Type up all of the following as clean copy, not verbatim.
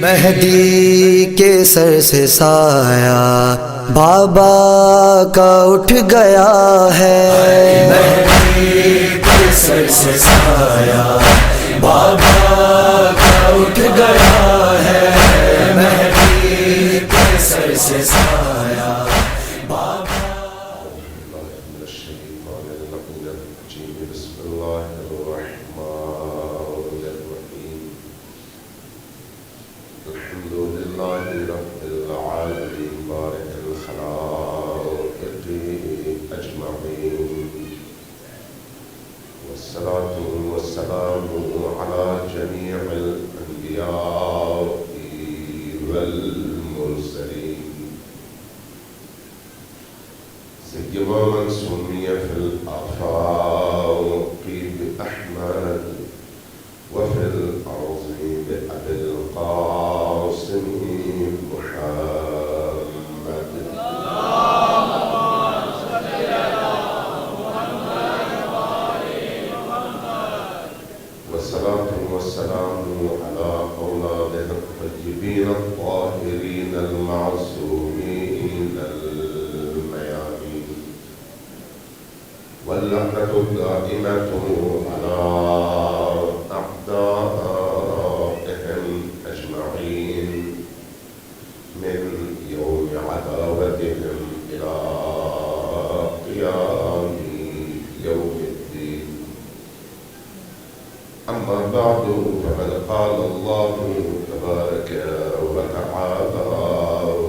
مہدی کے سر سے سایہ بابا کا اٹھ گیا ہے، مہدی کے سر سے سایہ بابا کا اٹھ گیا ہے، مہدی کے سر سے سایہ بابا۔ بسم اللہ الرحمن الرحیم، الحمد للہ رب العالمین بارئ الخلائق اجمعین، والصلاة والسلام علی جمیع الانبیاء والمرسلین، سیما من سمی فی الآفاق بأحمد وفی الأرض بأبی القاسم محمد۔ والصلاة والسلام على أولاد الطيبين الطاهرين المعصومين الميامين، واللعنة الدائمة على أعدائهم أجمعين من يوم عداوتهم إلى قيام يوم الدين. أما بعد، فقد قال الله تبارك وتعالى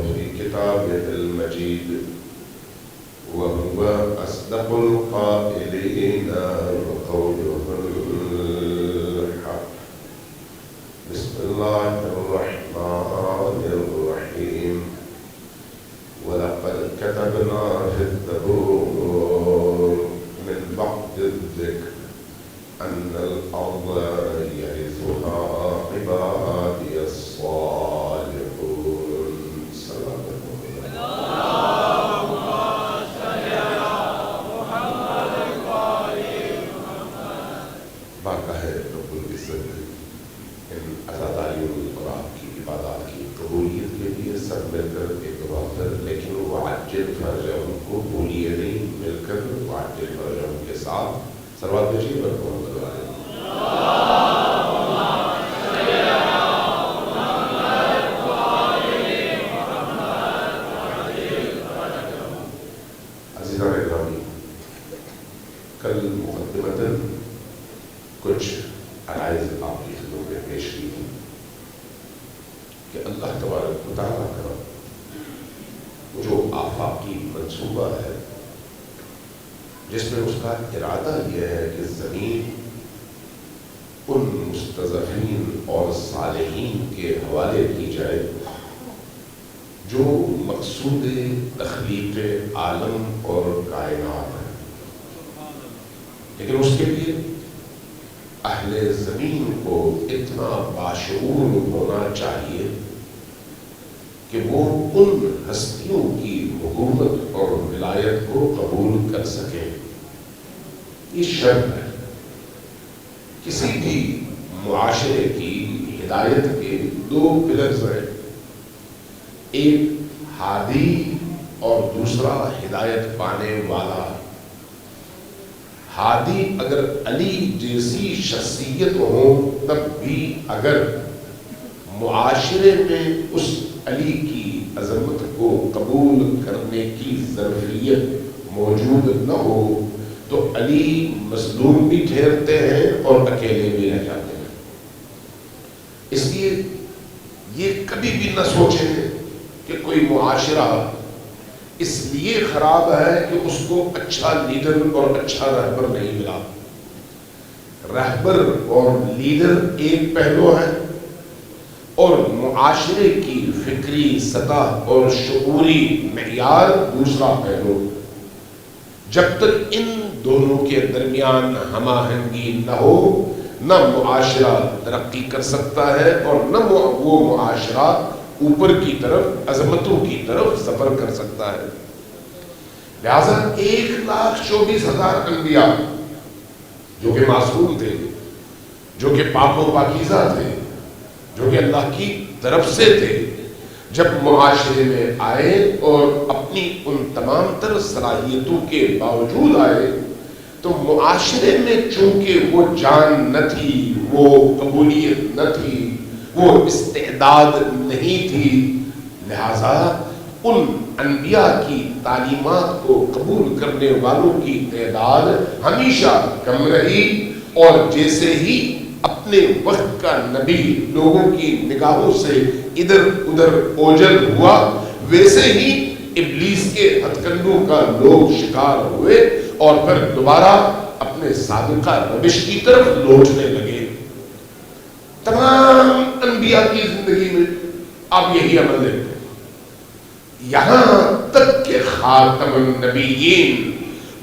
في كتابه المجيد وهو أصدق القائلين وقوله الحق. بسم الله الرحمن الرحيم، ولقد كتبنا في الزبور من بعد الذكر أن الأرض يرثها عبادي الصالحون. صلى بارگاہ رب العزت ان اللہ تعالیٰ اور آپ کی عبادات کی قبولیت کے لیے سب مل کر ایک دعا کر، لیکن وعجل فرجهم کو بولیے نہیں، مل کر وعجل فرجهم کے ساتھ سروات بشیر برکون کروائے۔ عزیزان اکرامی، کل مقدمتاً کچھ عرائض آپ کی خدمت میں پیش کی تھی کہ اللہ تبارک و تعالیٰ کا جو آفاقی منصوبہ ہے، جس میں اس کا ارادہ یہ ہے کہ زمین ان مستضعفین اور صالحین کے حوالے کی جائے جو مقصود تخلیق عالم اور کائنات ہے، لیکن اس کے لیے اہل زمین کو اتنا باشعور ہونا چاہیے کہ وہ ان ہستیوں کی حکومت اور ولایت کو قبول کر سکیں۔ یہ شرط ہے۔ کسی بھی معاشرے کی ہدایت کے دو پلرز ہیں، ایک ہادی اور دوسرا ہدایت پانے والا۔ ہادی اگر علی جیسی شخصیت ہو تب بھی اگر معاشرے میں اس علی کی عظمت کو قبول کرنے کی ظرفیت موجود نہ ہو تو علی مظلوم بھی ٹھہرتے ہیں اور اکیلے بھی رہ جاتے ہیں۔ اس لیے یہ کبھی بھی نہ سوچیں کہ کوئی معاشرہ اس لیے خراب ہے کہ اس کو اچھا لیڈر اور اچھا رہبر نہیں ملا۔ رہبر اور لیڈر ایک پہلو ہے اور معاشرے کی فکری سطح اور شعوری معیار دوسرا پہلو۔ جب تک ان دونوں کے درمیان ہم آہنگی نہ ہو، نہ معاشرہ ترقی کر سکتا ہے اور نہ وہ معاشرہ اوپر کی طرف عظمتوں کی طرف سفر کر سکتا ہے۔ لہذا 1,24,000 انبیاء جو کہ معصوم تھے، جو کہ پاک و پاکیزہ تھے، جو کہ اللہ کی طرف سے تھے، جب معاشرے میں آئے اور اپنی ان تمام تر صلاحیتوں کے باوجود آئے تو معاشرے میں چونکہ وہ جان نہ تھی، وہ قبولیت نہ تھی، وہ استعداد نہیں تھی، لہذا ان انبیاء کی تعلیمات کو قبول کرنے والوں کی تعداد ہمیشہ کم رہی، اور جیسے ہی اپنے وقت کا نبی لوگوں کی نگاہوں سے ادھر ادھر اوجھل ہوا، ویسے ہی ابلیس کے ہتھ کنڈوں کا لوگ شکار ہوئے اور پھر دوبارہ اپنے سابقہ روش کی طرف لوٹنے لگے۔ تمام انبیاء کی زندگی میں آپ یہی عمل دیکھتے ہیں، یہاں تک کہ خاتم النبیین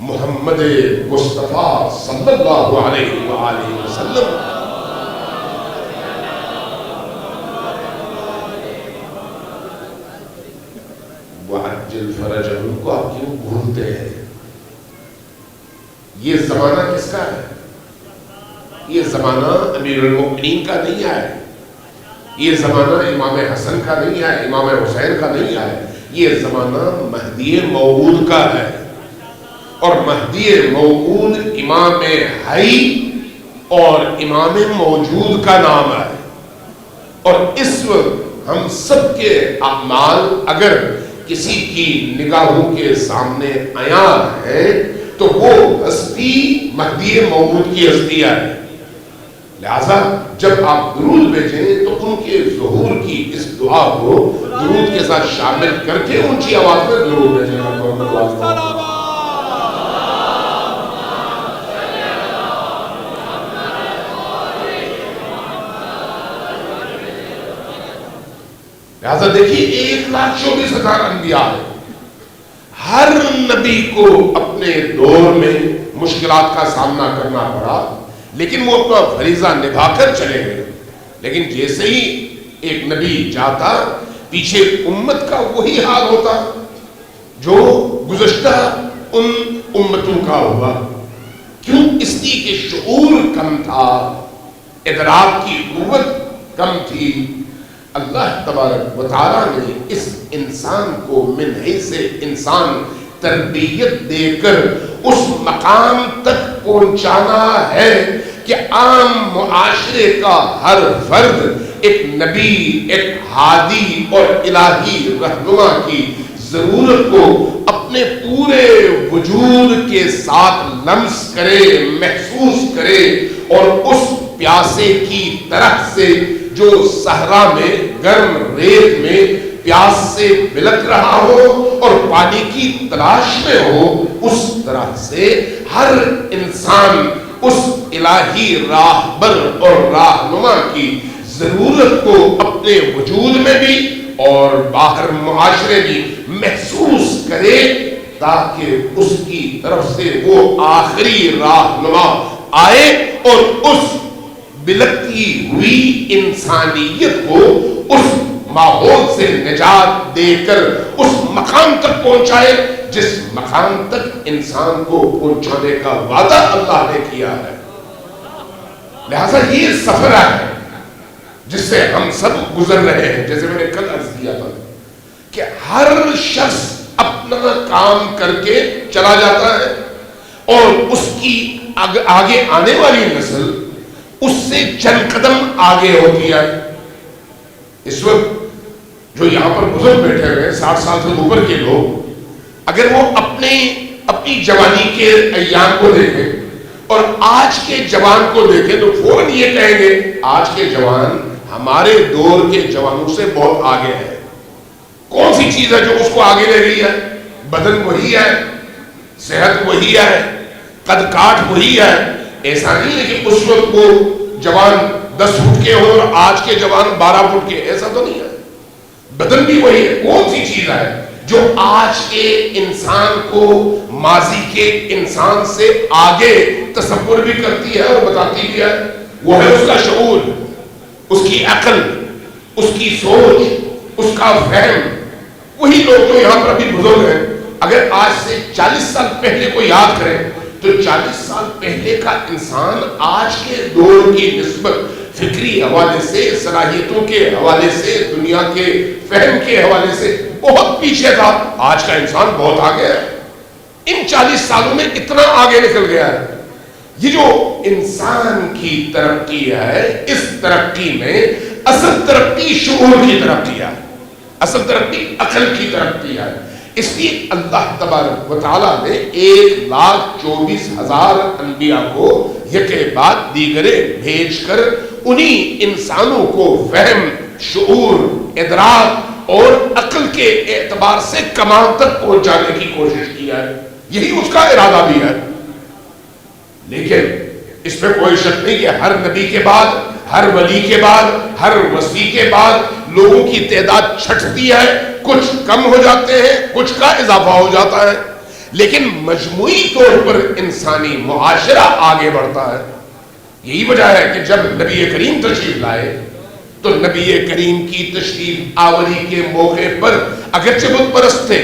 محمد مصطفیٰ صلی اللہ علیہ وآلہ وسلم وعجل فرجہم کو آپ کیوں بھولتے ہیں؟ یہ زمانہ کس کا ہے؟ یہ زمانہ امیر المؤمنین کا نہیں ہے، یہ زمانہ امام حسن کا نہیں ہے، امام حسین کا نہیں ہے، یہ زمانہ مہدی موعود کا ہے، اور مہدی موعود امام حی اور امام موجود کا نام ہے، اور اس وقت ہم سب کے اعمال اگر کسی کی نگاہوں کے سامنے عیاں ہے تو وہ ہستی مہدی موعود کی ہستی ہے، لہذا جب آپ درود بھیجیں تو ان کے ظہور کی اس دعا کو درود کے ساتھ شامل کر کے اونچی آواز میں درود بھیجیں۔ لہذا دیکھیے 1,24,000 انبیاء ہیں، ہر نبی کو اپنے دور میں مشکلات کا سامنا کرنا پڑا، لیکن وہ اپنا فریضہ نبھا کر چلے گئے، لیکن جیسے ہی ایک نبی جاتا پیچھے امت کا وہی حال ہوتا جو گزشتہ ان امتوں کا ہوا۔ کیوں؟ اس لیے کہ شعور کم تھا، ادراک کی قوت کم تھی۔ اللہ تبارک و تعالیٰ نے اس انسان کو من حیث انسان تربیت دے کر اس مقام تک پہنچانا ہے کہ عام معاشرے کا ہر فرد ایک نبی، ایک ہادی اور الہی رہنما کی ضرورت کو اپنے پورے وجود کے ساتھ لمس کرے، محسوس کرے، اور اس پیاسے کی طرح سے جو صحرا میں گرم ریت میں پیاس سے بلک رہا ہو اور پانی کی تلاش میں ہو، اس طرح سے ہر انسان اس الہی راہبر اور رہنما کی ضرورت کو اپنے وجود میں بھی اور باہر معاشرے بھی محسوس کرے، تاکہ اس کی طرف سے وہ آخری رہنما آئے اور اس بلکتی ہوئی انسانیت کو اس ماحول سے نجات دے کر اس مقام تک پہنچائے جس مقام تک انسان کو پہنچانے کا وعدہ اللہ نے کیا ہے۔ لہذا یہ سفر ہے جس سے ہم سب گزر رہے ہیں۔ جیسے میں نے کل عرض کیا تھا کہ ہر شخص اپنا کام کر کے چلا جاتا ہے اور اس کی آگے آنے والی نسل اس سے چند قدم آگے ہوتی ہے۔ اس وقت جو یہاں پر بزرگ بیٹھے ہوئے 60 سال سے اوپر کے لوگ، اگر وہ اپنی جوانی کے ایام کو دیکھیں اور آج کے جوان کو دیکھیں تو فوراً یہ کہیں گے آج کے جوان ہمارے دور کے جوانوں سے بہت آگے ہے۔ کون سی چیز ہے جو اس کو آگے لے رہی ہے؟ بدن وہی ہے، صحت وہی ہے، قد کاٹ وہی ہے۔ ایسا نہیں ہے کہ اس وقت وہ جوان 10 فٹ کے ہو اور آج کے جوان 12 فٹ کے، ایسا تو نہیں ہے۔ بدن بھی وہی ہے۔ کون سی چیز ہے جو آج کے انسان کو ماضی کے انسان سے آگے تصور بھی کرتی ہے اور بتاتی بھی ہے؟ وہ ہے اس کا شعور، اس کی عقل، اس کی سوچ، اس کا فہم۔ وہی لوگ جو یہاں پر ابھی بزرگ ہیں، اگر آج سے 40 سال پہلے کو یاد کریں تو 40 سال پہلے کا انسان آج کے دور کی نسبت فکری حوالے سے، صلاحیتوں کے حوالے سے، دنیا کے فہم کے حوالے سے بہت پیچھے تھا. آج کا انسان بہت آگے ہے. ان 40 سالوں میں اتنا آگے نکل گیا ہے. یہ جو انسان کی ترقی ہے، اس ترقی میں اصل ترقی شعور کی ترقی ہے، اصل ترقی عقل کی ترقی ہے. اس لیے اللہ تبارک و تعالیٰ نے 1,24,000 انبیاء کو یکے بعد دیگرے بھیج کر انہی انسانوں کو فہم، شعور، ادراک اور عقل کے اعتبار سے کمال تک پہنچانے کی کوشش کی ہے. یہی اس کا ارادہ بھی ہے. لیکن اس میں کوئی شک نہیں کہ ہر نبی کے بعد، ہر ولی کے بعد، ہر وصی کے بعد لوگوں کی تعداد چھٹتی ہے. کچھ کم ہو جاتے ہیں، کچھ کا اضافہ ہو جاتا ہے، لیکن مجموعی طور پر انسانی معاشرہ آگے بڑھتا ہے. یہی وجہ ہے کہ جب نبی کریم تشریف لائے تو نبی کریم کی تشریف آوری کے موقع پر اگرچہ بت پرست تھے،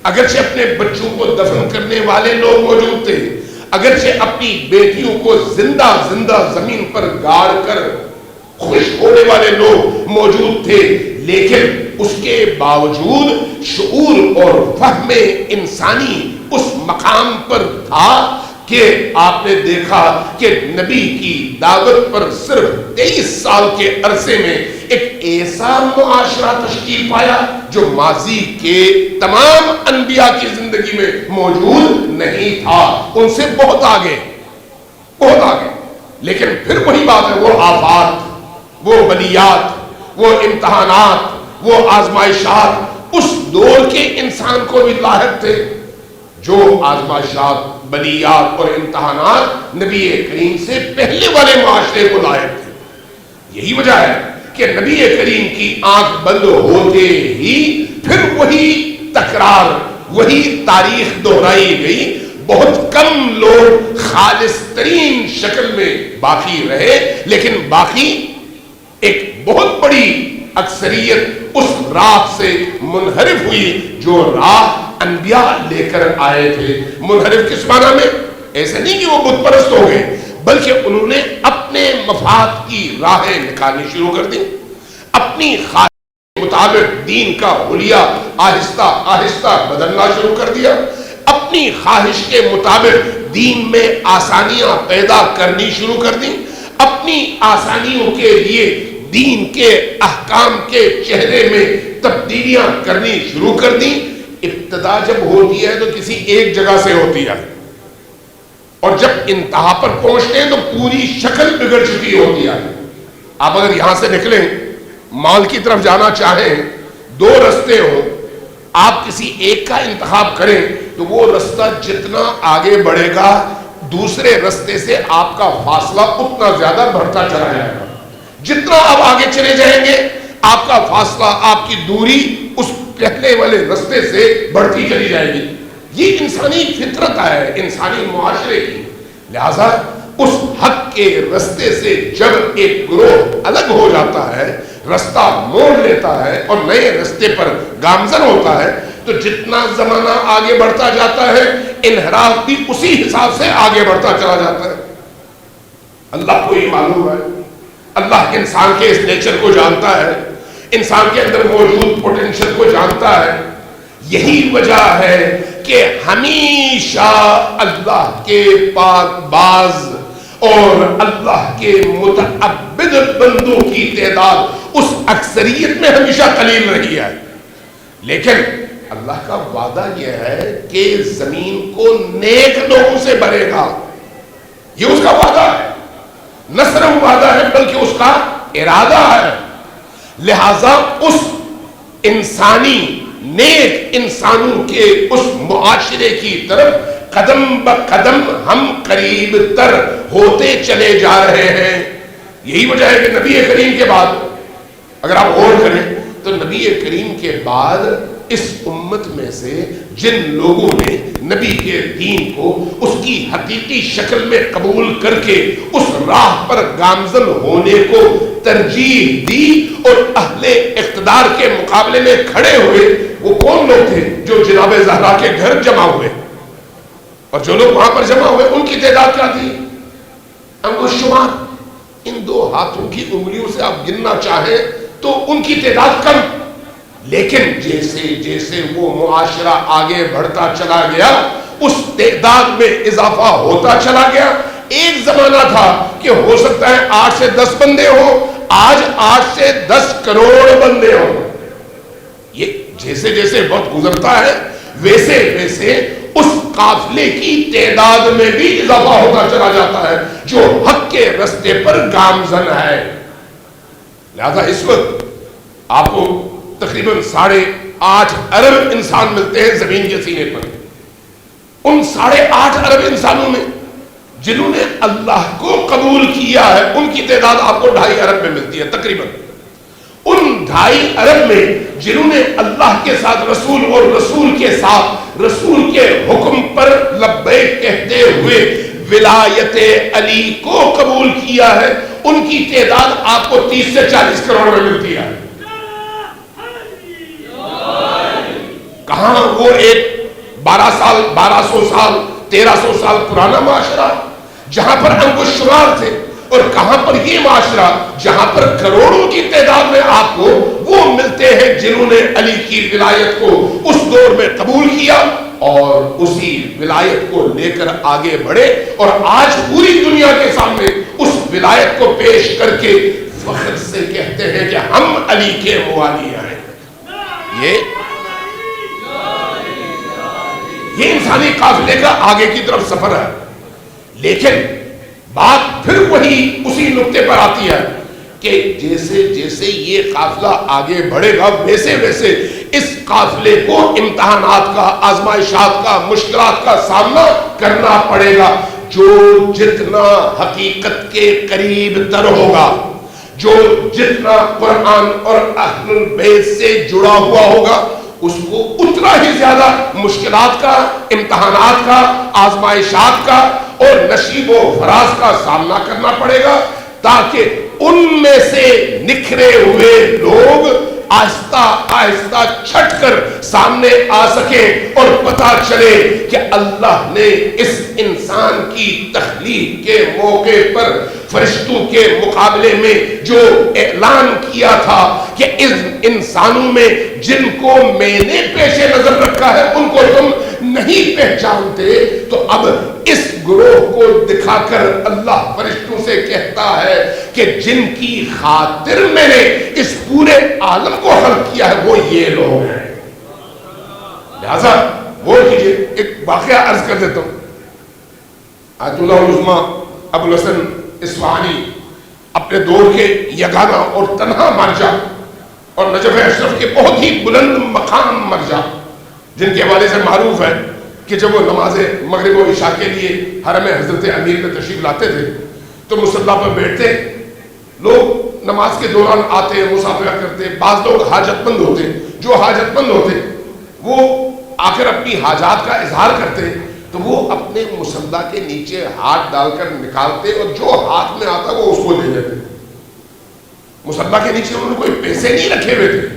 اگرچہ اپنے بچوں کو دفن کرنے والے لوگ موجود تھے، اگرچہ اپنی بیٹیوں کو زندہ زندہ زمین پر گاڑ کر خوش ہونے والے لوگ موجود تھے، لیکن اس کے باوجود شعور اور فہم انسانی اس مقام پر تھا کہ آپ نے دیکھا کہ نبی کی دعوت پر صرف 23 سال کے عرصے میں ایک ایسا معاشرہ تشکیل پایا جو ماضی کے تمام انبیاء کی زندگی میں موجود نہیں تھا. ان سے بہت آگے، بہت آگے. لیکن پھر وہی بات ہے، وہ آفات، وہ بلیات، وہ امتحانات، وہ آزمائشات اس دور کے انسان کو بھی لاحق تھے. جو آزمائشات، بلیات اور امتحانات نبی کریم سے پہلے والے معاشرے کو لاحق تھے. یہی وجہ ہے کہ نبی کریم کی آنکھ بند ہوتے ہی پھر وہی تکرار، وہی تاریخ دہرائی گئی. بہت کم لوگ خالص ترین شکل میں باقی رہے، لیکن باقی ایک بہت بڑی اکثریت اس راہ سے منحرف ہوئی جو راہ انبیاء لے کر آئے تھے. منحرف کس معنی میں؟ ایسے نہیں کہ وہ بت پرست ہو گئے، بلکہ انہوں نے اپنے مفاد کی راہیں نکالنی شروع کر دی. اپنی خواہش کے مطابق دین کا حلیہ آہستہ آہستہ بدلنا شروع کر دیا. اپنی خواہش کے مطابق دین میں آسانیاں پیدا کرنی شروع کر دی. اپنی آسانیوں کے لیے دین کے احکام کے چہرے میں تبدیلیاں کرنی شروع کر دی. ابتدا جب ہوتی ہے تو کسی ایک جگہ سے ہوتی ہے، اور جب انتہا پر پہنچتے ہیں تو پوری شکل بگڑ چکی ہوتی ہے. آپ اگر یہاں سے نکلیں، مال کی طرف جانا چاہیں، 2 رستے ہوں، آپ کسی ایک کا انتخاب کریں تو وہ رستہ جتنا آگے بڑھے گا دوسرے رستے سے آپ کا فاصلہ اتنا زیادہ بڑھتا چلا جائے گا. جتنا آپ آگے چلے جائیں گے آپ کا فاصلہ، آپ کی دوری اس پہلے والے رستے سے بڑھتی چلی جائے گی. یہ انسانی فطرت ہے انسانی معاشرے کی. لہذا اس حق کے رستے سے جب ایک گروہ الگ ہو جاتا ہے، رستہ موڑ لیتا ہے اور نئے رستے پر گامزن ہوتا ہے، تو جتنا زمانہ آگے بڑھتا جاتا ہے انحراف بھی اسی حساب سے آگے بڑھتا چلا جاتا ہے. اللہ کو یہ معلوم ہے، اللہ انسان کے اس نیچر کو جانتا ہے، انسان کے اندر موجود پوٹینشل کو جانتا ہے. یہی وجہ ہے کہ ہمیشہ اللہ کے پاک باز اور اللہ کے متعبد بندوں کی تعداد اس اکثریت میں ہمیشہ قلیل رہی ہے. لیکن اللہ کا وعدہ یہ ہے کہ زمین کو نیک لوگوں سے بھرے گا. یہ اس کا وعدہ ہے، نہ صرف وعدہ ہے بلکہ اس کا ارادہ ہے. لہذا اس انسانی نیک انسانوں کے اس معاشرے کی طرف قدم بقدم ہم قریب تر ہوتے چلے جا رہے ہیں. یہی وجہ ہے کہ نبی کریم کے بعد اگر آپ غور کریں تو نبی کریم کے بعد اس امت میں سے جن لوگوں نے نبی کے دین کو اس کی حقیقی شکل میں قبول کر کے اس راہ پر گامزن ہونے کو ترجیح دی اور اہل اقتدار کے مقابلے میں کھڑے ہوئے، وہ کون لوگ تھے؟ جو جناب زہرا کے گھر جمع ہوئے. اور جو لوگ وہاں پر جمع ہوئے ان کی تعداد کیا تھی؟ انگشت شمار. ان دو ہاتھوں کی انگلیوں سے آپ گننا چاہیں تو ان کی تعداد کم، لیکن جیسے جیسے وہ معاشرہ آگے بڑھتا چلا گیا اس تعداد میں اضافہ ہوتا چلا گیا. ایک زمانہ تھا کہ ہو سکتا ہے 8 سے 10 بندے ہوں، آج 8 سے 10 کروڑ بندے ہوں. یہ جیسے جیسے وقت گزرتا ہے ویسے ویسے اس قافلے کی تعداد میں بھی اضافہ ہوتا چلا جاتا ہے جو حق کے رستے پر گامزن ہے. لہذا اس وقت آپ کو تقریباً 8.5 ارب انسان ملتے ہیں زمین کے سینے پر. ان 8.5 ارب انسانوں میں جنہوں نے اللہ کو قبول کیا ہے ان کی تعداد آپ کو 2.5 ارب میں ملتی ہے تقریباً. ان 2.5 ارب میں جنہوں نے اللہ کے ساتھ رسول اور رسول کے ساتھ رسول کے حکم پر لبیک کہتے ہوئے ولایت علی کو قبول کیا ہے ان کی تعداد آپ کو 30 سے 40 کروڑ میں ملتی ہے. کہاں وہ ایک 12 سال 1200 سال 1300 سال پرانا معاشرہ جہاں پر انگشت شمار تھے، اور کہاں پر یہ معاشرہ جہاں پر کروڑوں کی تعداد میں آپ کو وہ ملتے ہیں جنہوں نے علی کی ولایت کو اس دور میں قبول کیا اور اسی ولایت کو لے کر آگے بڑھے اور آج پوری دنیا کے سامنے اس ولایت کو پیش کر کے فخر سے کہتے ہیں کہ ہم علی کے موالی ہیں. یہ انسانی قافلے کا آگے کی طرف سفر ہے. لیکن بات پھر وہی اسی نقطے پر آتی ہے کہ جیسے جیسے یہ قافلہ آگے بڑھے گا ویسے ویسے اس قافلے کو امتحانات کا، آزمائشات کا، مشکلات کا سامنا کرنا پڑے گا. جو جتنا حقیقت کے قریب تر ہوگا، جو جتنا قرآن اور اہل البیت سے جڑا ہوا ہوگا اس کو اتنا ہی زیادہ مشکلات کا، امتحانات کا، آزمائشات کا اور نشیب و فراز کا سامنا کرنا پڑے گا تاکہ ان میں سے نکھرے ہوئے لوگ آہستہ آہستہ چھٹ کر سامنے آ سکیں اور پتہ چلے کہ اللہ نے اس انسان کی تخلیق کے موقع پر فرشتوں کے مقابلے میں جو اعلان کیا تھا کہ ان انسانوں میں جن کو میں نے پیش نظر رکھا ہے ان کو تم نہیں پہچانتے، تو اب اس گروہ کو دکھا کر اللہ فرشتوں سے کہتا ہے کہ جن کی خاطر میں نے اس پورے عالم کو خلق کیا ہے وہ یہ لوگ ہیں. لہذا وہ کیجئے. ایک واقعہ عرض کر دیتا ہوں. آیت اللہ العظمیٰ ابو الحسن اصفہانی اپنے دور کے یگانہ اور تنہا مرجع اور نجف اشرف کے بہت ہی بلند مقام مرجع جن کے حوالے سے معروف ہے کہ جب وہ نماز مغرب و عشاء کے لیے حرم حضرت امیر میں تشریف لاتے تھے تو مصلی پر بیٹھتے، لوگ نماز کے دوران آتے مسافرہ کرتے، بعض لوگ حاجت مند ہوتے، جو حاجت مند ہوتے وہ آ کر اپنی حاجات کا اظہار کرتے تو وہ اپنے مصلی کے نیچے ہاتھ ڈال کر نکالتے اور جو ہاتھ میں آتا وہ اس کو دے دیتے. مصلی کے نیچے انہوں نے کوئی پیسے نہیں رکھے ہوئے تھے،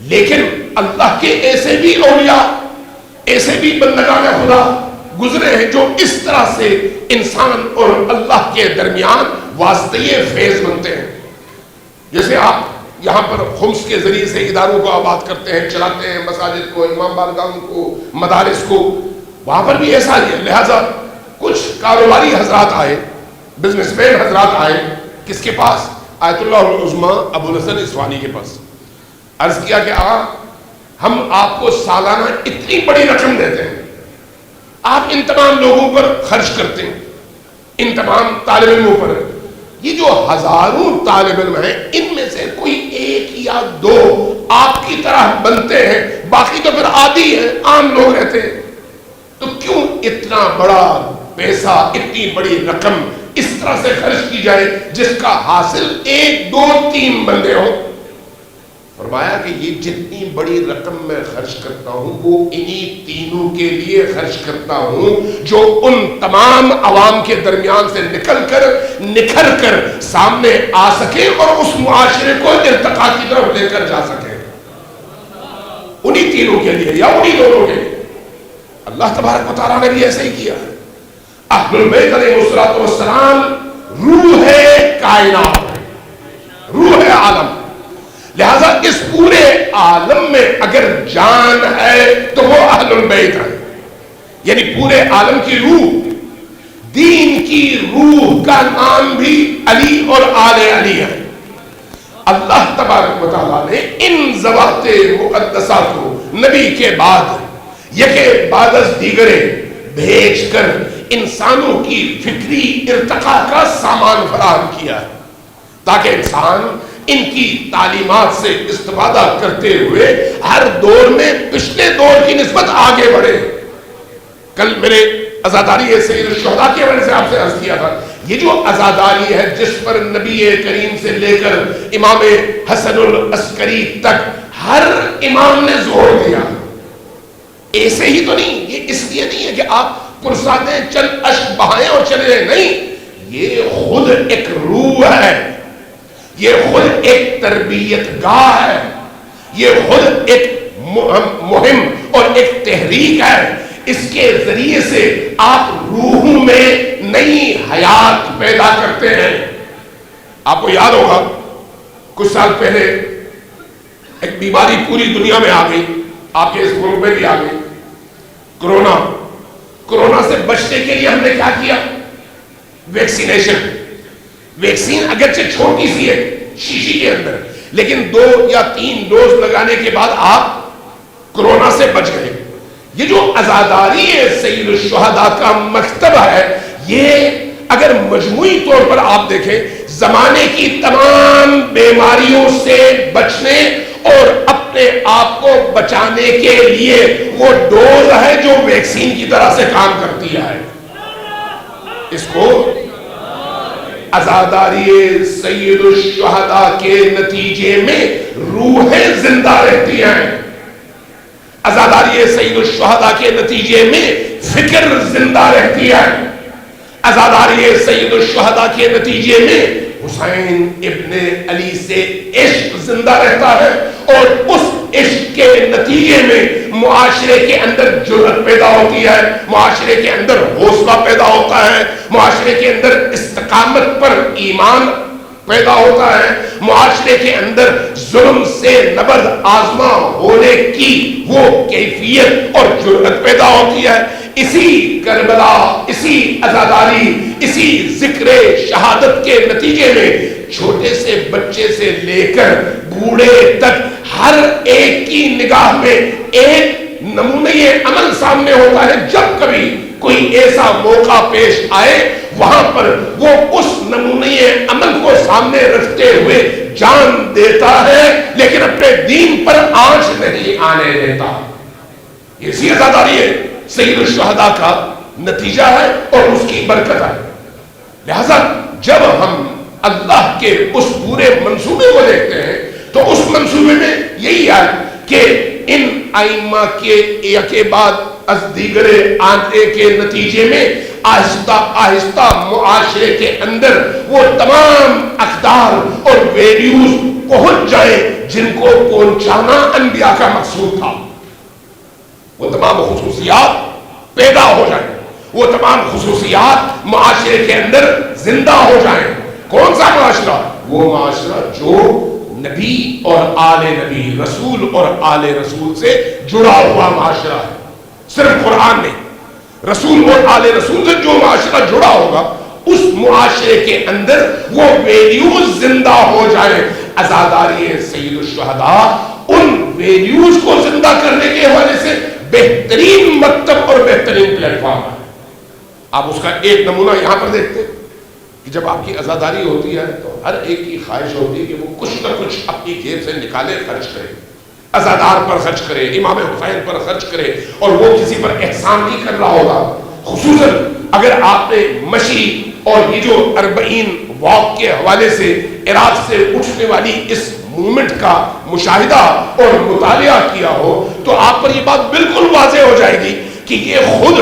لیکن اللہ کے ایسے بھی اولیاء، ایسے بھی بندگان خدا گزرے ہیں جو اس طرح سے انسان اور اللہ کے درمیان واسطے فیض بنتے ہیں. جیسے آپ یہاں پر خمس کے ذریعے سے اداروں کو آباد کرتے ہیں، چلاتے ہیں، مساجد کو، امام بارگاہوں کو، مدارس کو، وہاں پر بھی ایسا ہی ہے. لہٰذا کچھ کاروباری حضرات آئے، بزنس مین حضرات آئے، کس کے پاس؟ آیت اللہ العظمیٰ ابو الحسن اصفہانی کے پاس. عرض کیا کہ ہم آپ کو سالانہ اتنی بڑی رقم دیتے ہیں، آپ ان تمام لوگوں پر خرچ کرتے ہیں، ان تمام طالب علموں پر. یہ جو ہزاروں طالب علم ہیں ان میں سے کوئی ایک یا دو آپ کی طرح بنتے ہیں، باقی تو پھر عادی ہیں، عام لوگ رہتے ہیں. تو کیوں اتنا بڑا پیسہ، اتنی بڑی رقم اس طرح سے خرچ کی جائے جس کا حاصل 1 2 3 بندے ہوں؟ فرمایا کہ یہ جتنی بڑی رقم میں خرچ کرتا ہوں وہ انہی تینوں کے لیے خرچ کرتا ہوں جو ان تمام عوام کے درمیان سے نکھر کر سامنے آ سکے اور اس معاشرے کو ارتقاء کی طرف لے کر جا سکے. انہی تینوں کے لیے یا انہی دونوں کے لیے. اللہ تبارک و تعالیٰ نے بھی ایسے ہی کیا ہے. اہل البیت علیہ السلام روح کائنات ہے، روح عالم. لہذا اس پورے عالم میں اگر جان ہے تو وہ اہل البیت ہے. یعنی پورے عالم کی روح، دین کی روح کا نام بھی علی اور آل علی ہے. اللہ تبارک و تعالیٰ نے ان ذوات مقدسات کو نبی کے بعد یکے بعد از دیگرے بھیج کر انسانوں کی فکری ارتقاء کا سامان فراہم کیا ہے، تاکہ انسان ان کی تعلیمات سے استفادہ کرتے ہوئے ہر دور میں پچھلے دور کی نسبت آگے بڑھے. کل میرے عزاداری سید الشہداء کے حوالے سے آپ سے عرض کیا تھا، یہ جو عزاداری ہے جس پر نبی کریم سے لے کر امام حسن العسکری تک ہر امام نے زور دیا، ایسے ہی تو نہیں، یہ اس لیے نہیں ہے کہ آپ پرسادیں چند اشک بہائیں اور چلے جائیں، نہیں، یہ خود ایک روح ہے، یہ خود ایک تربیت گاہ ہے، یہ خود ایک مہم اور ایک تحریک ہے. اس کے ذریعے سے آپ روحوں میں نئی حیات پیدا کرتے ہیں. آپ کو یاد ہوگا کچھ سال پہلے ایک بیماری پوری دنیا میں آ گئی، آپ کے اس ملک میں بھی آ گئی، کرونا. کرونا سے بچنے کے لیے ہم نے کیا کیا؟ ویکسینیشن. ویکسین اگرچہ چھوٹی سی ہے شیشی کے اندر، لیکن 2 یا 3 ڈوز لگانے کے بعد آپ کرونا سے بچ گئے. یہ جو عزاداری سید الشہداء کا مکتب ہے، یہ اگر مجموعی طور پر آپ دیکھیں زمانے کی تمام بیماریوں سے بچنے اور اپنے آپ کو بچانے کے لیے وہ ڈوز ہے جو ویکسین کی طرح سے کام کرتی ہے. اس کو عزاداری سید الشہداء کے نتیجے میں روحیں زندہ رہتی ہیں، عزاداری سید الشہداء کے نتیجے میں فکر زندہ رہتی ہے، عزاداری سید الشہداء کے نتیجے میں حسین ابن علی سے عشق زندہ رہتا ہے، اور اس عشق کے نتیجے میں معاشرے کے اندر جرأت پیدا ہوتی ہے، معاشرے کے اندر حوصلہ پیدا ہوتا ہے، معاشرے کے اندر استقامت پر ایمان پیدا ہوتا ہے، معاشرے کے اندر ظلم سے نبرد آزما ہونے کی وہ کیفیت اور جرأت پیدا ہوتی ہے. اسی کربلا، اسی عزاداری، اسی ذکر شہادت کے نتیجے میں چھوٹے سے بچے سے لے کر بوڑھے تک ہر ایک کی نگاہ میں ایک نمونۂ عمل سامنے ہوتا ہے. جب کبھی کوئی ایسا موقع پیش آئے وہاں پر وہ اس نمونۂ عمل کو سامنے رکھتے ہوئے جان دیتا ہے، لیکن اپنے دین پر آنچ نہیں آنے دیتا. اسی عزاداری ہے سید الشہداء کا نتیجہ ہے اور اس کی برکت ہے. لہذا جب ہم اللہ کے اس پورے منصوبے کو دیکھتے ہیں تو اس منصوبے میں یہی ہے کہ ان ائمہ کے یکے بعد از دیگرے آنے کے نتیجے میں آہستہ آہستہ معاشرے کے اندر وہ تمام اقدار اور ویلیوز پہنچ جائیں جن کو پہنچانا انبیاء کا مقصود تھا. وہ تمام خصوصیات پیدا ہو جائیں، وہ تمام خصوصیات معاشرے کے اندر زندہ ہو جائیں. کون سا معاشرہ؟ وہ معاشرہ جو نبی اور آل نبی، رسول اور آل رسول سے جڑا ہوا معاشرہ ہے. صرف قرآن نہیں، رسول اور آل رسول سے جو معاشرہ جڑا ہوگا اس معاشرے کے اندر وہ ویلیوز زندہ ہو جائیں. عزاداری سید الشہداء ان ویلیوز کو زندہ کرنے کے حوالے سے بہترین مکتب اور بہترین پلیٹ فارم ہے. آپ اس کا ایک نمونہ یہاں پر دیکھتے ہیں کہ جب آپ کی عزاداری ہوتی ہے تو ہر ایک کی خواہش ہوتی ہے کہ وہ کچھ نہ کچھ اپنی جیب سے نکالے، خرچ کرے، عزادار پر خرچ کرے، امام حسین پر خرچ کرے، اور وہ کسی پر احسان نہیں کر رہا ہوگا. خصوصاً اگر آپ نے مشی اور یہ جو 40 واک کے حوالے سے عراق سے اٹھنے والی اس مومنٹ کا مشاہدہ اور مطالعہ کیا ہو تو آپ پر یہ بات بالکل واضح ہو جائے گی کہ یہ خود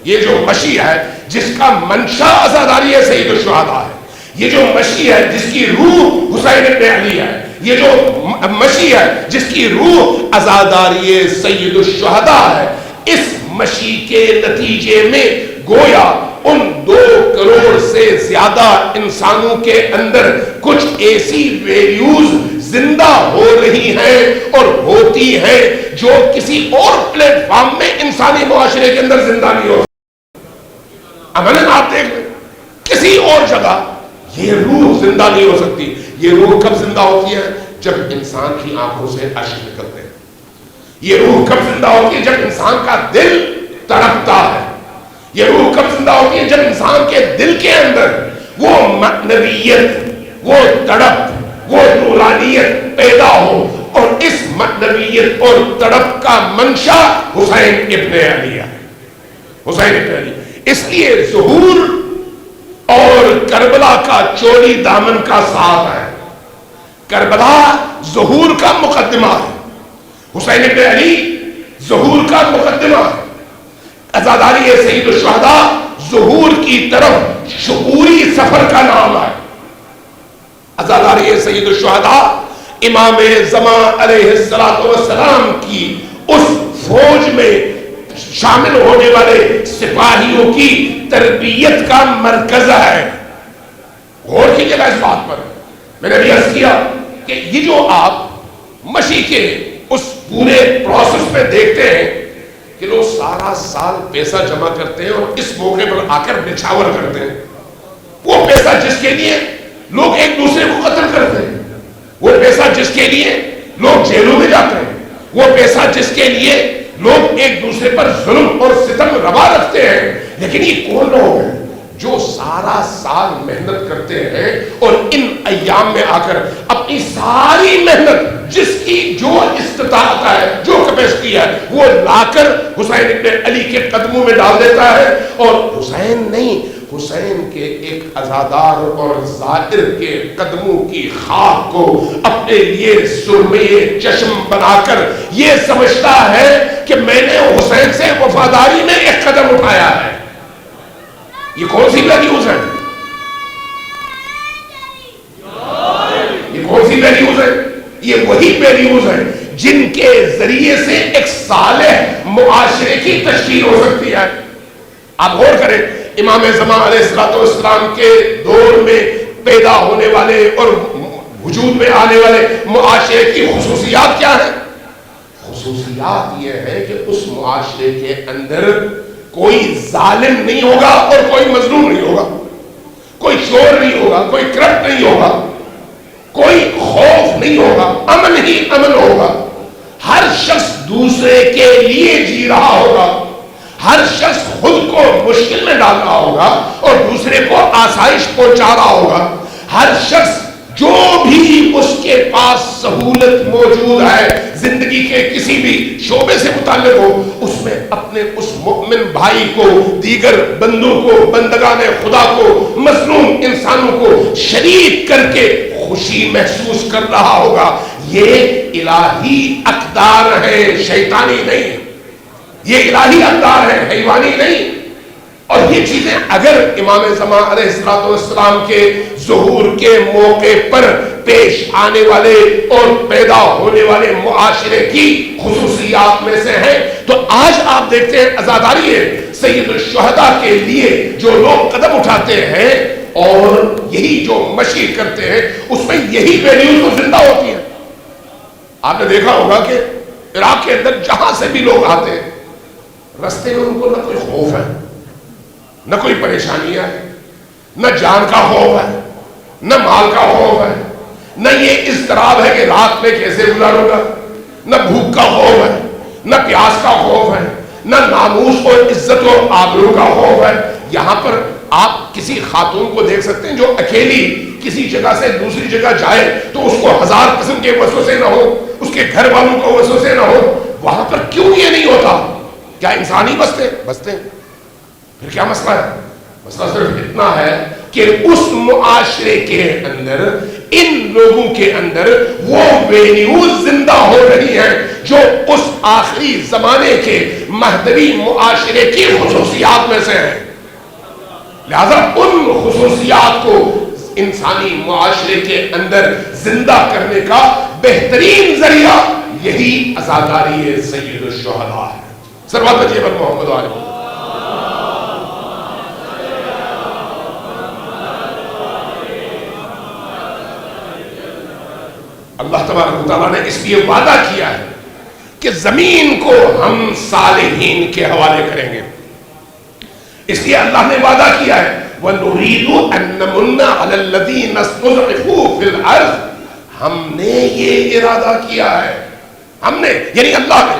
یہ جو مشی ہے جس کا منشا عزاداری سید الشہداء ہے، یہ جو مشی ہے جس کی روح حسین ابن علی ہے، یہ جو مشی ہے جس کی روح عزاداری سید الشہداء ہے، اس مشی کے نتیجے میں گویا ان 2 کروڑ سے زیادہ انسانوں کے اندر کچھ ایسی ویلیوز زندہ ہو رہی ہیں اور ہوتی ہیں جو کسی اور پلیٹ فارم میں انسانی معاشرے کے اندر زندہ نہیں ہو. امن آپ دیکھ لیں کسی اور جگہ یہ روح زندہ نہیں ہو سکتی. یہ روح کب زندہ ہوتی ہے؟ جب انسان کی آنکھوں سے اشک نکلتے ہیں. یہ روح کب زندہ ہوتی ہے؟ جب انسان کا دل تڑپتا ہے. یہ روح کب زندہ ہوتی ہے؟ جب انسان کے دل کے اندر وہ معنویت، وہ تڑپ، وہ نورانیت پیدا ہو. اور اس معنویت اور تڑپ کا منشا حسین ابن علی ہے. حسین ابن علی. اس لیے ظہور اور کربلا کا چوری دامن کا ساتھ ہے. کربلا ظہور کا مقدمہ ہے، حسین ابن علی ظہور کا مقدمہ ہے. عزاداری سید الشہداء ظہور کی طرف شعوری سفر کا نام ہے. عزاداری سید الشہداء امام زمان علیہ السلام کی اس فوج میں شامل ہونے والے سپاہیوں کی تربیت کا مرکز ہے. غور کیجئے گا اس بات پر. میں نے بھی عرض کیا کہ یہ جو آپ مشی کے اس پورے پروسیس میں دیکھتے ہیں کہ لوگ سارا سال پیسہ جمع کرتے ہیں اور اس موقع پر آ کر نچھاور کرتے ہیں. وہ پیسہ جس کے لیے لوگ ایک دوسرے کو قتل کرتے ہیں، وہ پیسہ جس کے لیے لوگ جیلوں میں جاتے ہیں، وہ پیسہ جس کے لیے لوگ ایک دوسرے پر ظلم اور ستم روا رکھتے ہیں. لیکن یہ کون لوگ ہیں جو سارا سال محنت کرتے ہیں اور ان ایام میں آ کر اپنی ساری محنت جس کی جو استطاعت ہے، جو کیپیسٹی ہے، وہ لا کر حسین ابن علی کے قدموں میں ڈال دیتا ہے. اور حسین نہیں، حسین کے ایک عزادار اور زائر کے قدموں کی خاک کو اپنے لیے سرمے چشم بنا کر یہ سمجھتا ہے کہ میں نے حسین سے وفاداری میں ایک قدم اٹھایا ہے. یہ کون سی ویلیوز ہے؟ یہ کون سی ویلیوز ہے؟ یہ وہی ویلیوز ہیں جن کے ذریعے سے ایک صالح معاشرے کی تشکیل ہو سکتی ہے. آپ غور کریں، امام زمان علیہ السلام کے دور میں پیدا ہونے والے اور وجود میں آنے والے معاشرے کی خصوصیات کیا ہیں؟ خصوصیات یہ ہے کہ اس معاشرے کے اندر کوئی ظالم نہیں ہوگا اور کوئی مظلوم نہیں ہوگا، کوئی چور نہیں ہوگا، کوئی کرپٹ نہیں ہوگا، کوئی خوف نہیں ہوگا، امن ہی امن ہوگا. ہر شخص دوسرے کے لیے جی رہا ہوگا، ہر شخص خود کو مشکل میں ڈال رہا ہوگا اور دوسرے کو آسائش پہنچا رہا ہوگا. ہر شخص جو بھی اس کے پاس سہولت موجود ہے زندگی کے کسی بھی شعبے سے متعلق ہو، اس میں اپنے اس مؤمن بھائی کو، دیگر بندوں کو، بندگان خدا کو، مظلوم انسانوں کو شریک کر کے خوشی محسوس کر رہا ہوگا. یہ الہی اقدار ہے، شیطانی نہیں. یہ الہی اقدار ہے، حیوانی نہیں. اور یہ چیزیں اگر امام زمان علیہ السلام کے ظہور کے موقع پر پیش آنے والے اور پیدا ہونے والے معاشرے کی خصوصیات میں سے ہیں، تو آج آپ دیکھتے ہیں عزاداری سید الشہداء کے لیے جو لوگ قدم اٹھاتے ہیں اور یہی جو مشی کرتے ہیں، اس میں یہی ویلیوز تو زندہ ہوتی ہیں. آپ نے دیکھا ہوگا کہ عراق کے اندر جہاں سے بھی لوگ آتے ہیں، رستے میں ان کو نہ کوئی خوف ہے، نہ کوئی پریشانیاں ہے، نہ جان کا خوف ہے، نہ مال کا خوف ہے، نہ یہ اضطراب ہے کہ رات میں کیسے گزاروں گا، نہ بھوک کا خوف ہے، نہ پیاس کا خوف ہے، نہ ناموس اور عزت اور آبرو کا خوف ہے. یہاں پر آپ کسی خاتون کو دیکھ سکتے ہیں جو اکیلی کسی جگہ سے دوسری جگہ جائے تو اس کو 1000 قسم کے وسوسے نہ ہو، اس کے گھر والوں کو وسوسے نہ ہو. وہاں پر کیوں یہ نہیں ہوتا؟ کیا انسان ہی بستے ہیں؟ پھر کیا مسئلہ ہے؟ مسئلہ صرف اتنا ہے کہ اس معاشرے کے اندر ان لوگوں کے اندر وہ ویلیوز زندہ ہو رہی ہیں جو اس آخری زمانے کے مہدوی معاشرے کی خصوصیات میں سے ہیں. لہذا ان خصوصیات کو انسانی معاشرے کے اندر زندہ کرنے کا بہترین ذریعہ یہی عزاداری سید الشہداء ہے. صلوات اللہ محمد علیہ. اللہ تبارک و تعالیٰ نے اس لیے وعدہ کیا ہے کہ زمین کو ہم صالحین کے حوالے کریں گے. اس لیے اللہ نے وعدہ کیا ہے وَنُرِيدُ أَن نَّمُنَّ عَلَى الَّذِينَ اسْتُضْعِفُوا فِي الْأَرْضِ. ہم نے یہ ارادہ کیا ہے, ہم نے یعنی اللہ نے,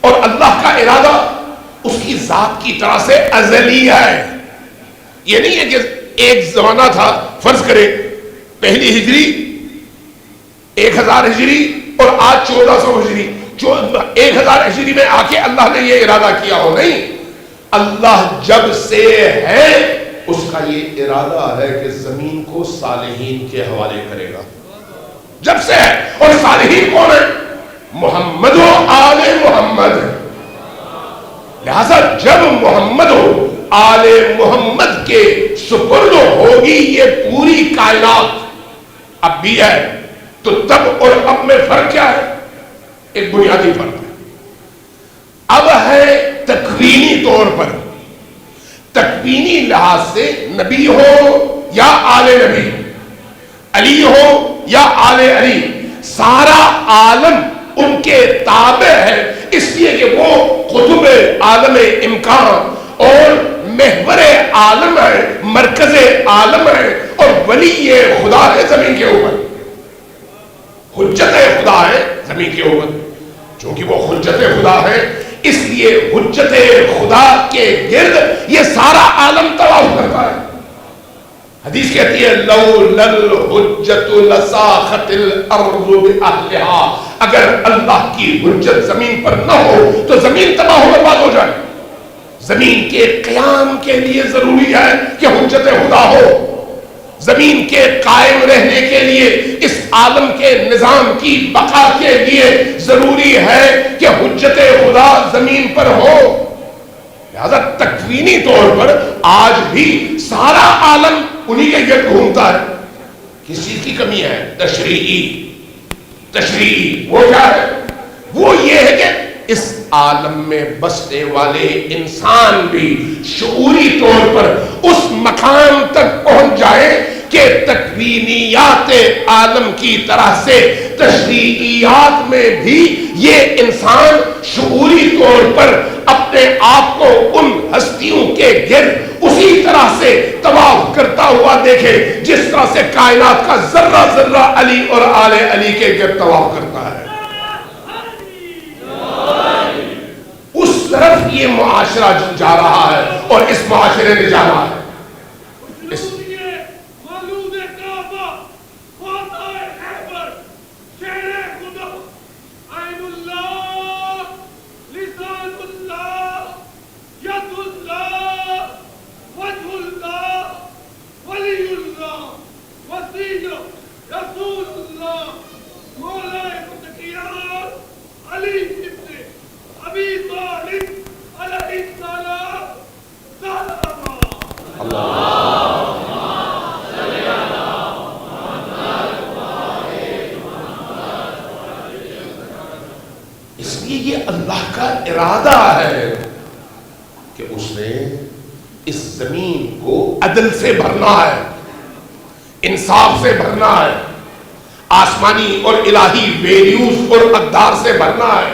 اور اللہ کا ارادہ اس کی ذات کی طرح سے ازلی ہے. یہ نہیں ہے کہ ایک زمانہ تھا, فرض کریں پہلی ہجری 1000 ہجری اور آج 1400 ہجری, 1000 ہجری میں آ کے اللہ نے یہ ارادہ کیا ہو. نہیں, اللہ جب سے ہے اس کا یہ ارادہ ہے کہ زمین کو صالحین کے حوالے کرے گا, جب سے ہے. اور صالحین کون ہے؟ محمد و آل محمد. لہذا جب محمد و آل محمد کے سپرد ہوگی یہ پوری کائنات, اب بھی ہے تو تب اور اب میں فرق کیا ہے؟ ایک بنیادی فرق ہے. اب ہے تکوینی طور پر, تکوینی لحاظ سے نبی ہو یا آل نبی, علی ہو یا آل علی, سارا عالم ان کے تابع ہے, اس لیے کہ وہ قطب عالم امکان اور محور عالم ہے, مرکز عالم ہے, اور ولی خدا ہے زمین کے اوپر, حجت خدا ہے زمین کے اوپر. چونکہ وہ حجت خدا ہے اس لیے حجت خدا کے گرد یہ سارا عالم طواف کرتا ہے. حدیث کہتی ہے لولا الحجت لساخت الارض باہلها, اگر اللہ کی حجت زمین پر نہ ہو تو زمین تباہ و برباد ہو جائے. زمین کے قیام کے لیے ضروری ہے کہ حجت خدا ہو, زمین کے قائم رہنے کے لیے, اس عالم کے نظام کی بقا کے لیے ضروری ہے کہ حجت خدا زمین پر ہو. لہذا تکوینی طور پر آج بھی سارا عالم انہی کے گرد گھومتا ہے. کس چیز کی کمی ہے؟ تشریعی. تشریعی وہ کیا ہے؟ وہ یہ ہے کہ اس عالم میں بسنے والے انسان بھی شعوری طور پر اس مقام تک پہنچ جائے کہ تکوینیات عالم کی طرح سے تشریعیات میں بھی یہ انسان شعوری طور پر اپنے آپ کو ان ہستیوں کے گرد اسی طرح سے طواف کرتا ہوا دیکھے جس طرح سے کائنات کا ذرہ ذرہ علی اور آل علی کے گرد طواف کرتا ہے. اس طرف یہ معاشرہ جا رہا ہے اور اس معاشرے نے جانا ہے. اس لیے یہ اللہ کا ارادہ ہے کہ اس نے اس زمین کو عدل سے بھرنا ہے, انصاف سے بھرنا ہے, آسمانی اور الہی ویلیوز اور اقدار سے بھرنا ہے,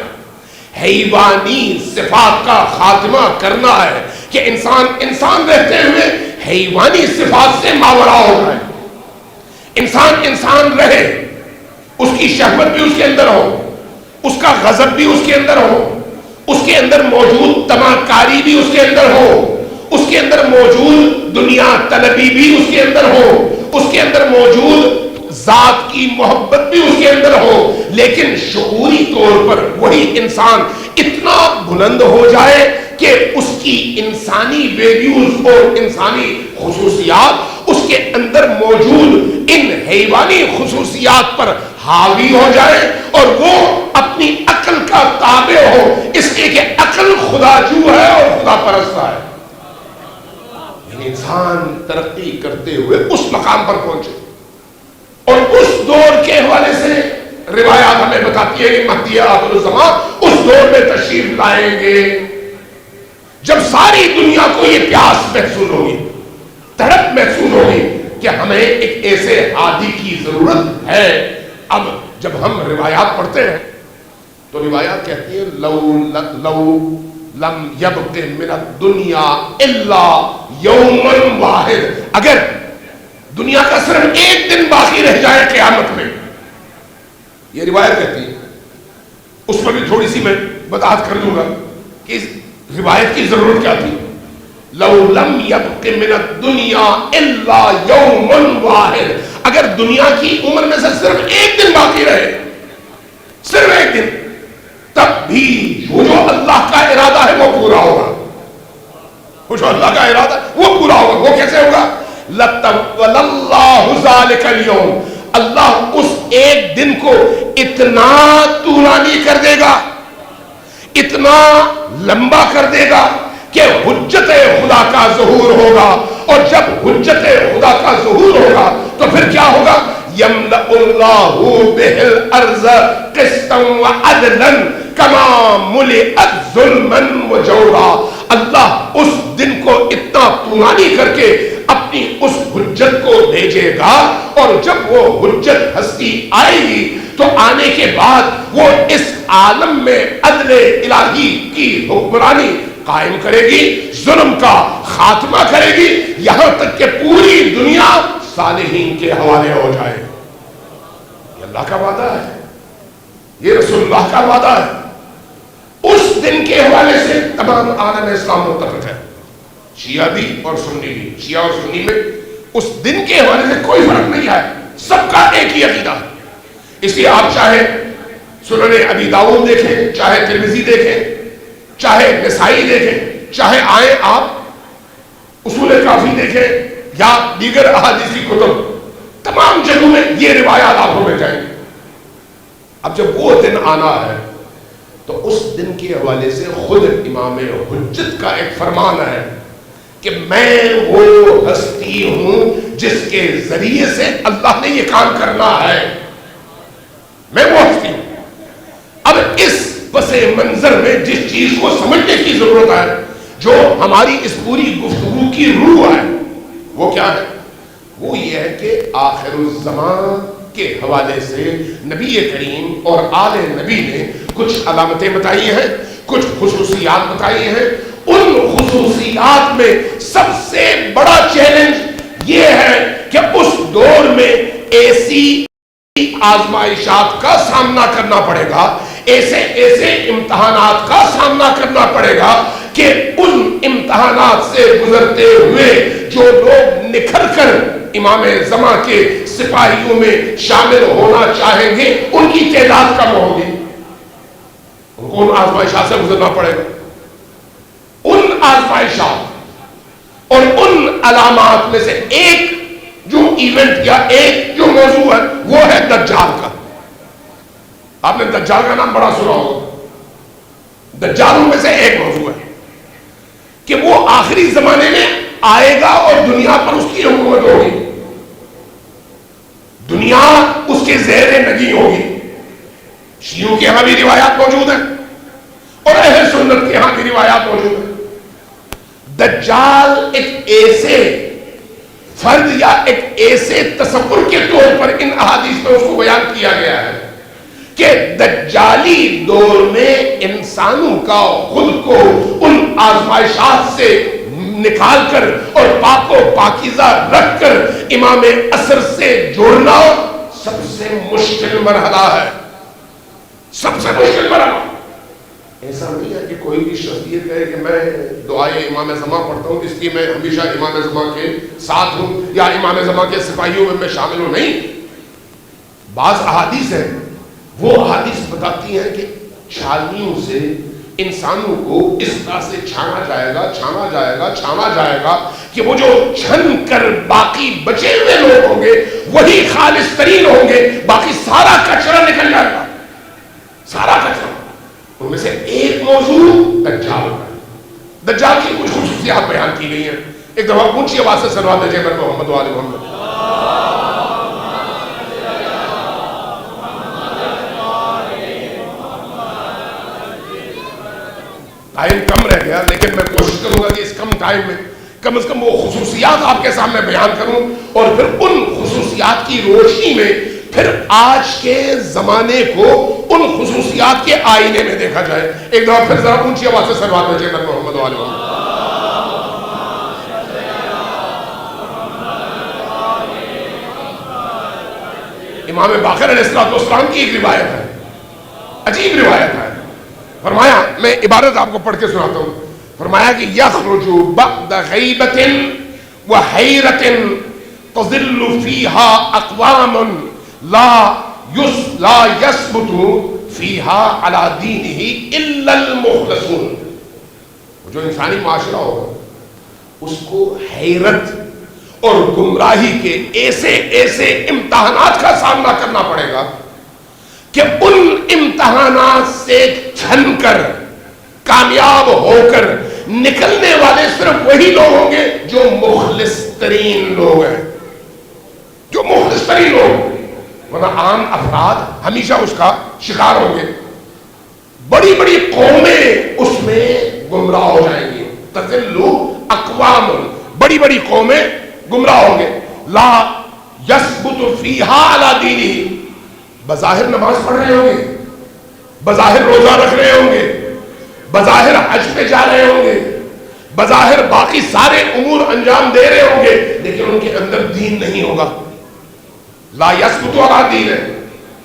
حیوانی صفات کا خاتمہ کرنا ہے کہ انسان رہتے ہوئے حیوانی صفات سے ماورا ہو جائے. انسان رہے, اس کی شہوت بھی اس کے اندر ہو, اس کا غضب بھی اس کے اندر ہو, اس کے اندر موجود تماکاری بھی اس کے اندر ہو, اس کے اندر موجود دنیا طلبی بھی اس کے اندر ہو, اس کے اندر موجود ذات کی محبت بھی اس کے اندر ہو, لیکن شعوری طور پر وہی انسان اتنا بلند ہو جائے کہ اس کی انسانی ویلیوز اور انسانی خصوصیات اس کے اندر موجود ان حیوانی خصوصیات پر حاوی ہو جائے اور وہ اپنی عقل کا تابع ہو, اس لیے کہ عقل خدا جو ہے اور خدا پرست ہے. انسان ترقی کرتے ہوئے اس مقام پر پہنچے. اور اس دور کے حوالے سے روایات ہمیں بتاتی ہے کہ مہدی آخر الزمان اس دور میں تشریف لائیں گے جب ساری دنیا کو یہ پیاس محسوس ہوگی, تڑپ محسوس ہوگی کہ ہمیں ایک ایسے ہادی کی ضرورت ہے. اب جب ہم روایات پڑھتے ہیں تو روایات کہتی ہیں لو لم یبق من الدنیا الا یوما واحد، اگر دنیا کا صرف ایک دن باقی رہ جائے قیامت میں، یہ روایت کہتی ہے. اس پر بھی تھوڑی سی میں وضاحت کر دوں گا کہ اس روایت کی ضرورت کیا تھی. لو لم یبق من الدنیا الا یوما واحد، اگر دنیا کی عمر میں سے صرف ایک دن باقی رہے، صرف ایک دن، تب بھی وہ جو اللہ کا ارادہ ہے وہ پورا ہوگا. وہ جو اللہ کا ارادہ ہے وہ پورا ہوگا. وہ کیسے ہوگا؟ لَتَوَّلَ اللَّهُ ذَلِكَ الْيَوْمِ، اللہ اس ایک دن کو اتنا طولانی کر دے گا، اتنا لمبا کر دے گا کہ حجت خدا کا ظہور ہوگا. اور جب حجت خدا کا ظہور ہوگا تو پھر کیا ہوگا؟ یملأ اللہ بہ الارض قسطا وعدلا کما ملئت ظلما وجورا. اللہ اس دن کو اتنا طولانی کر کے اپنی اس حجت کو بھیجے گا، اور جب وہ حجت ہستی آئے گی تو آنے کے بعد وہ اس عالم میں عدل الہی کی حکمرانی قائم کرے گی، ظلم کا خاتمہ کرے گی، یہاں تک کہ پوری دنیا صالحین کے حوالے ہو جائے. یہ اللہ کا وعدہ ہے، یہ رسول اللہ کا وعدہ ہے. اس دن کے حوالے سے تمام عالم اسلام متفق ہے، شیعہ بھی اور سنی بھی. شیعہ اور سنی میں اس دن کے حوالے سے کوئی فرق نہیں ہے، سب کا ایک ہی عقیدہ ہے. اس لیے آپ چاہے سنن ابی داؤد دیکھیں، چاہے ترمذی دیکھیں، چاہے نسائی دیکھیں، چاہے آئیں آپ اصول کافی دیکھیں یا دیگر احادیثی کتب، تمام جگہوں میں یہ روایات آپ کو مل جائیں گے. اب جب وہ دن آنا ہے تو اس دن کے حوالے سے خود امام حجت کا ایک فرمان ہے کہ میں وہ ہستی ہوں جس کے ذریعے سے اللہ نے یہ کام کرنا ہے. میں وہ ہستی ہوں. اب اس پس منظر میں جس چیز کو سمجھنے کی ضرورت ہے، جو ہماری اس پوری گفتگو کی روح ہے، وہ کیا ہے؟ وہ یہ ہے کہ آخر الزمان کے حوالے سے نبی کریم اور آل نبی نے کچھ علامتیں بتائی ہیں، کچھ خصوصیات بتائی ہیں. ان خصوصیات میں سب سے بڑا چیلنج یہ ہے کہ اس دور میں ایسی آزمائشات کا سامنا کرنا پڑے گا، ایسے امتحانات کا سامنا کرنا پڑے گا کہ ان امتحانات سے گزرتے ہوئے جو لوگ نکھر کر امام زمان کے سپاہیوں میں شامل ہونا چاہیں گے ان کی تعداد کم ہوگی. ان کو ان آزمائشات سے گزرنا پڑے گا. ان آزمائشات اور ان علامات میں سے ایک جو ایونٹ یا ایک جو موضوع ہے وہ ہے دجال کا. آپ نے دجال کا نام بڑا سنا ہوگا. دجالوں میں سے ایک موضوع ہے کہ وہ آخری زمانے میں آئے گا اور دنیا پر اس کی حکومت ہوگی، دنیا اس کے زیر نگی ہوگی. شیعوں کے یہاں بھی روایات موجود ہیں اور اہل سنت کے یہاں بھی روایات موجود ہیں. دجال ایک ایسے فرد یا ایک ایسے تصور کے طور پر ان احادیث میں اس کو بیان کیا گیا ہے کہ دجالی دور میں انسانوں کا خود کو ان آزمائشات سے نکال کر اور پاک و پاکیزہ رکھ کر امام عصر سے جوڑنا سب سے مشکل مرحلہ ہے. سب سے مشکل مرحلہ. ایسا نہیں ہے کہ کوئی بھی شخصیت کہے کہ میں دعائے امام زمان پڑھتا ہوں اس لیے میں ہمیشہ امام زمان کے ساتھ ہوں یا امام زمان کے سپاہیوں میں شامل ہوں. نہیں. بعض احادیث ہیں وہ احادیث بتاتی ہیں کہ چھالیوں سے انسانوں کو اس طرح سے چھانا جائے گا کہ وہ جو چھن کر باقی بچے ہوئے لوگ ہوں گے وہی خالص ترین ہوں گے، باقی سارا کچرا نکل جائے گا. سارا کچرا. ان میں سے ایک موضوع دجال کا. دجال کی کچھ خصوصیات بیان کی گئی ہیں. ایک دفعہ اونچی آواز سے سلوات دیجیے میں محمد و آل محمد. ٹائم کم رہ گیا لیکن میں کوشش کروں گا کہ اس کم ٹائم میں کم از کم وہ خصوصیات آپ کے سامنے بیان کروں اور پھر ان خصوصیات کی روشنی میں پھر آج کے زمانے کو ان خصوصیات کے آئینے میں دیکھا جائے. ایک دفعہ پھر ذرا اونچی آواز سے صلوات بھیجیے محمد و آل محمد. امام باقر علیہ السلام کی ایک روایت ہے, عجیب روایت ہے. فرمایا, میں عبارت آپ کو پڑھ کے سناتا ہوں. فرمایا کہ یخرج بعد غیبت وحیرت تظل فیہا اقوام لا یثبت فیہا علی دینہ الا المخلصون. جو انسانی معاشرہ ہوگا اس کو حیرت اور گمراہی کے ایسے ایسے امتحانات کا سامنا کرنا پڑے گا کہ ان امتحانات سے چھن کر کامیاب ہو کر نکلنے والے صرف وہی لوگ ہوں گے جو مخلص ترین لوگ ہیں, جو مخلص ترین لوگ. ورنہ عام افراد ہمیشہ اس کا شکار ہوں گے. بڑی بڑی قومیں اس میں گمراہ ہو جائیں گی. تذل اقوام, بڑی بڑی قومیں گمراہ ہوں گے. لا یثبت فیہا علی دینہ, بظاہر نماز پڑھ رہے ہوں گے, بظاہر روزہ رکھ رہے ہوں گے, بظاہر حج پہ جا رہے ہوں گے, بظاہر باقی سارے امور انجام دے رہے ہوں گے, لیکن ان کے اندر دین نہیں ہوگا. لا یثبت علی دینہ,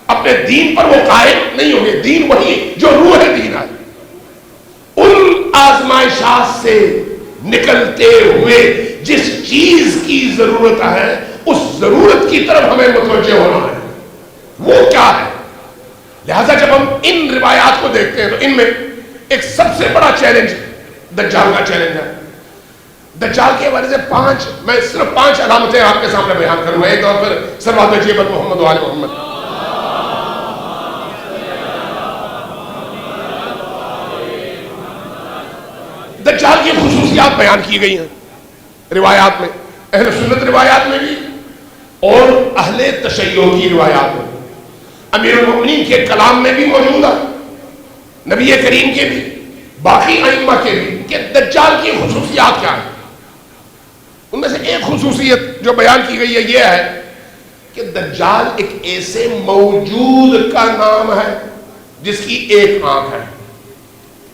اپنے دین پر وہ قائم نہیں ہوں گے. دین وہی جو روح دین ہے. ان آزمائشات سے نکلتے ہوئے جس چیز کی ضرورت ہے اس ضرورت کی طرف ہمیں متوجہ ہونا ہے. وہ کیا ہے؟ لہذا جب ہم ان روایات کو دیکھتے ہیں تو ان میں ایک سب سے بڑا چیلنج دجال کا چیلنج ہے. دجال کے حوالے سے میں صرف 5 علامتیں آپ کے سامنے بیان کروں گا. ایک اور پھر صلوات بھیجیے محمد و آل محمد. دجال کی خصوصیات بیان کی گئی ہیں روایات میں, اہل سنت روایات میں بھی اور اہل تشیع کی روایات میں. امیر المؤمنین کے کلام میں بھی موجود ہے, نبی کریم کے بھی, باقی ائمہ کے بھی, کہ دجال کی خصوصیات کیا ہیں. ان میں سے ایک خصوصیت جو بیان کی گئی ہے یہ ہے کہ دجال ایک ایسے موجود کا نام ہے جس کی ایک آنکھ ہے.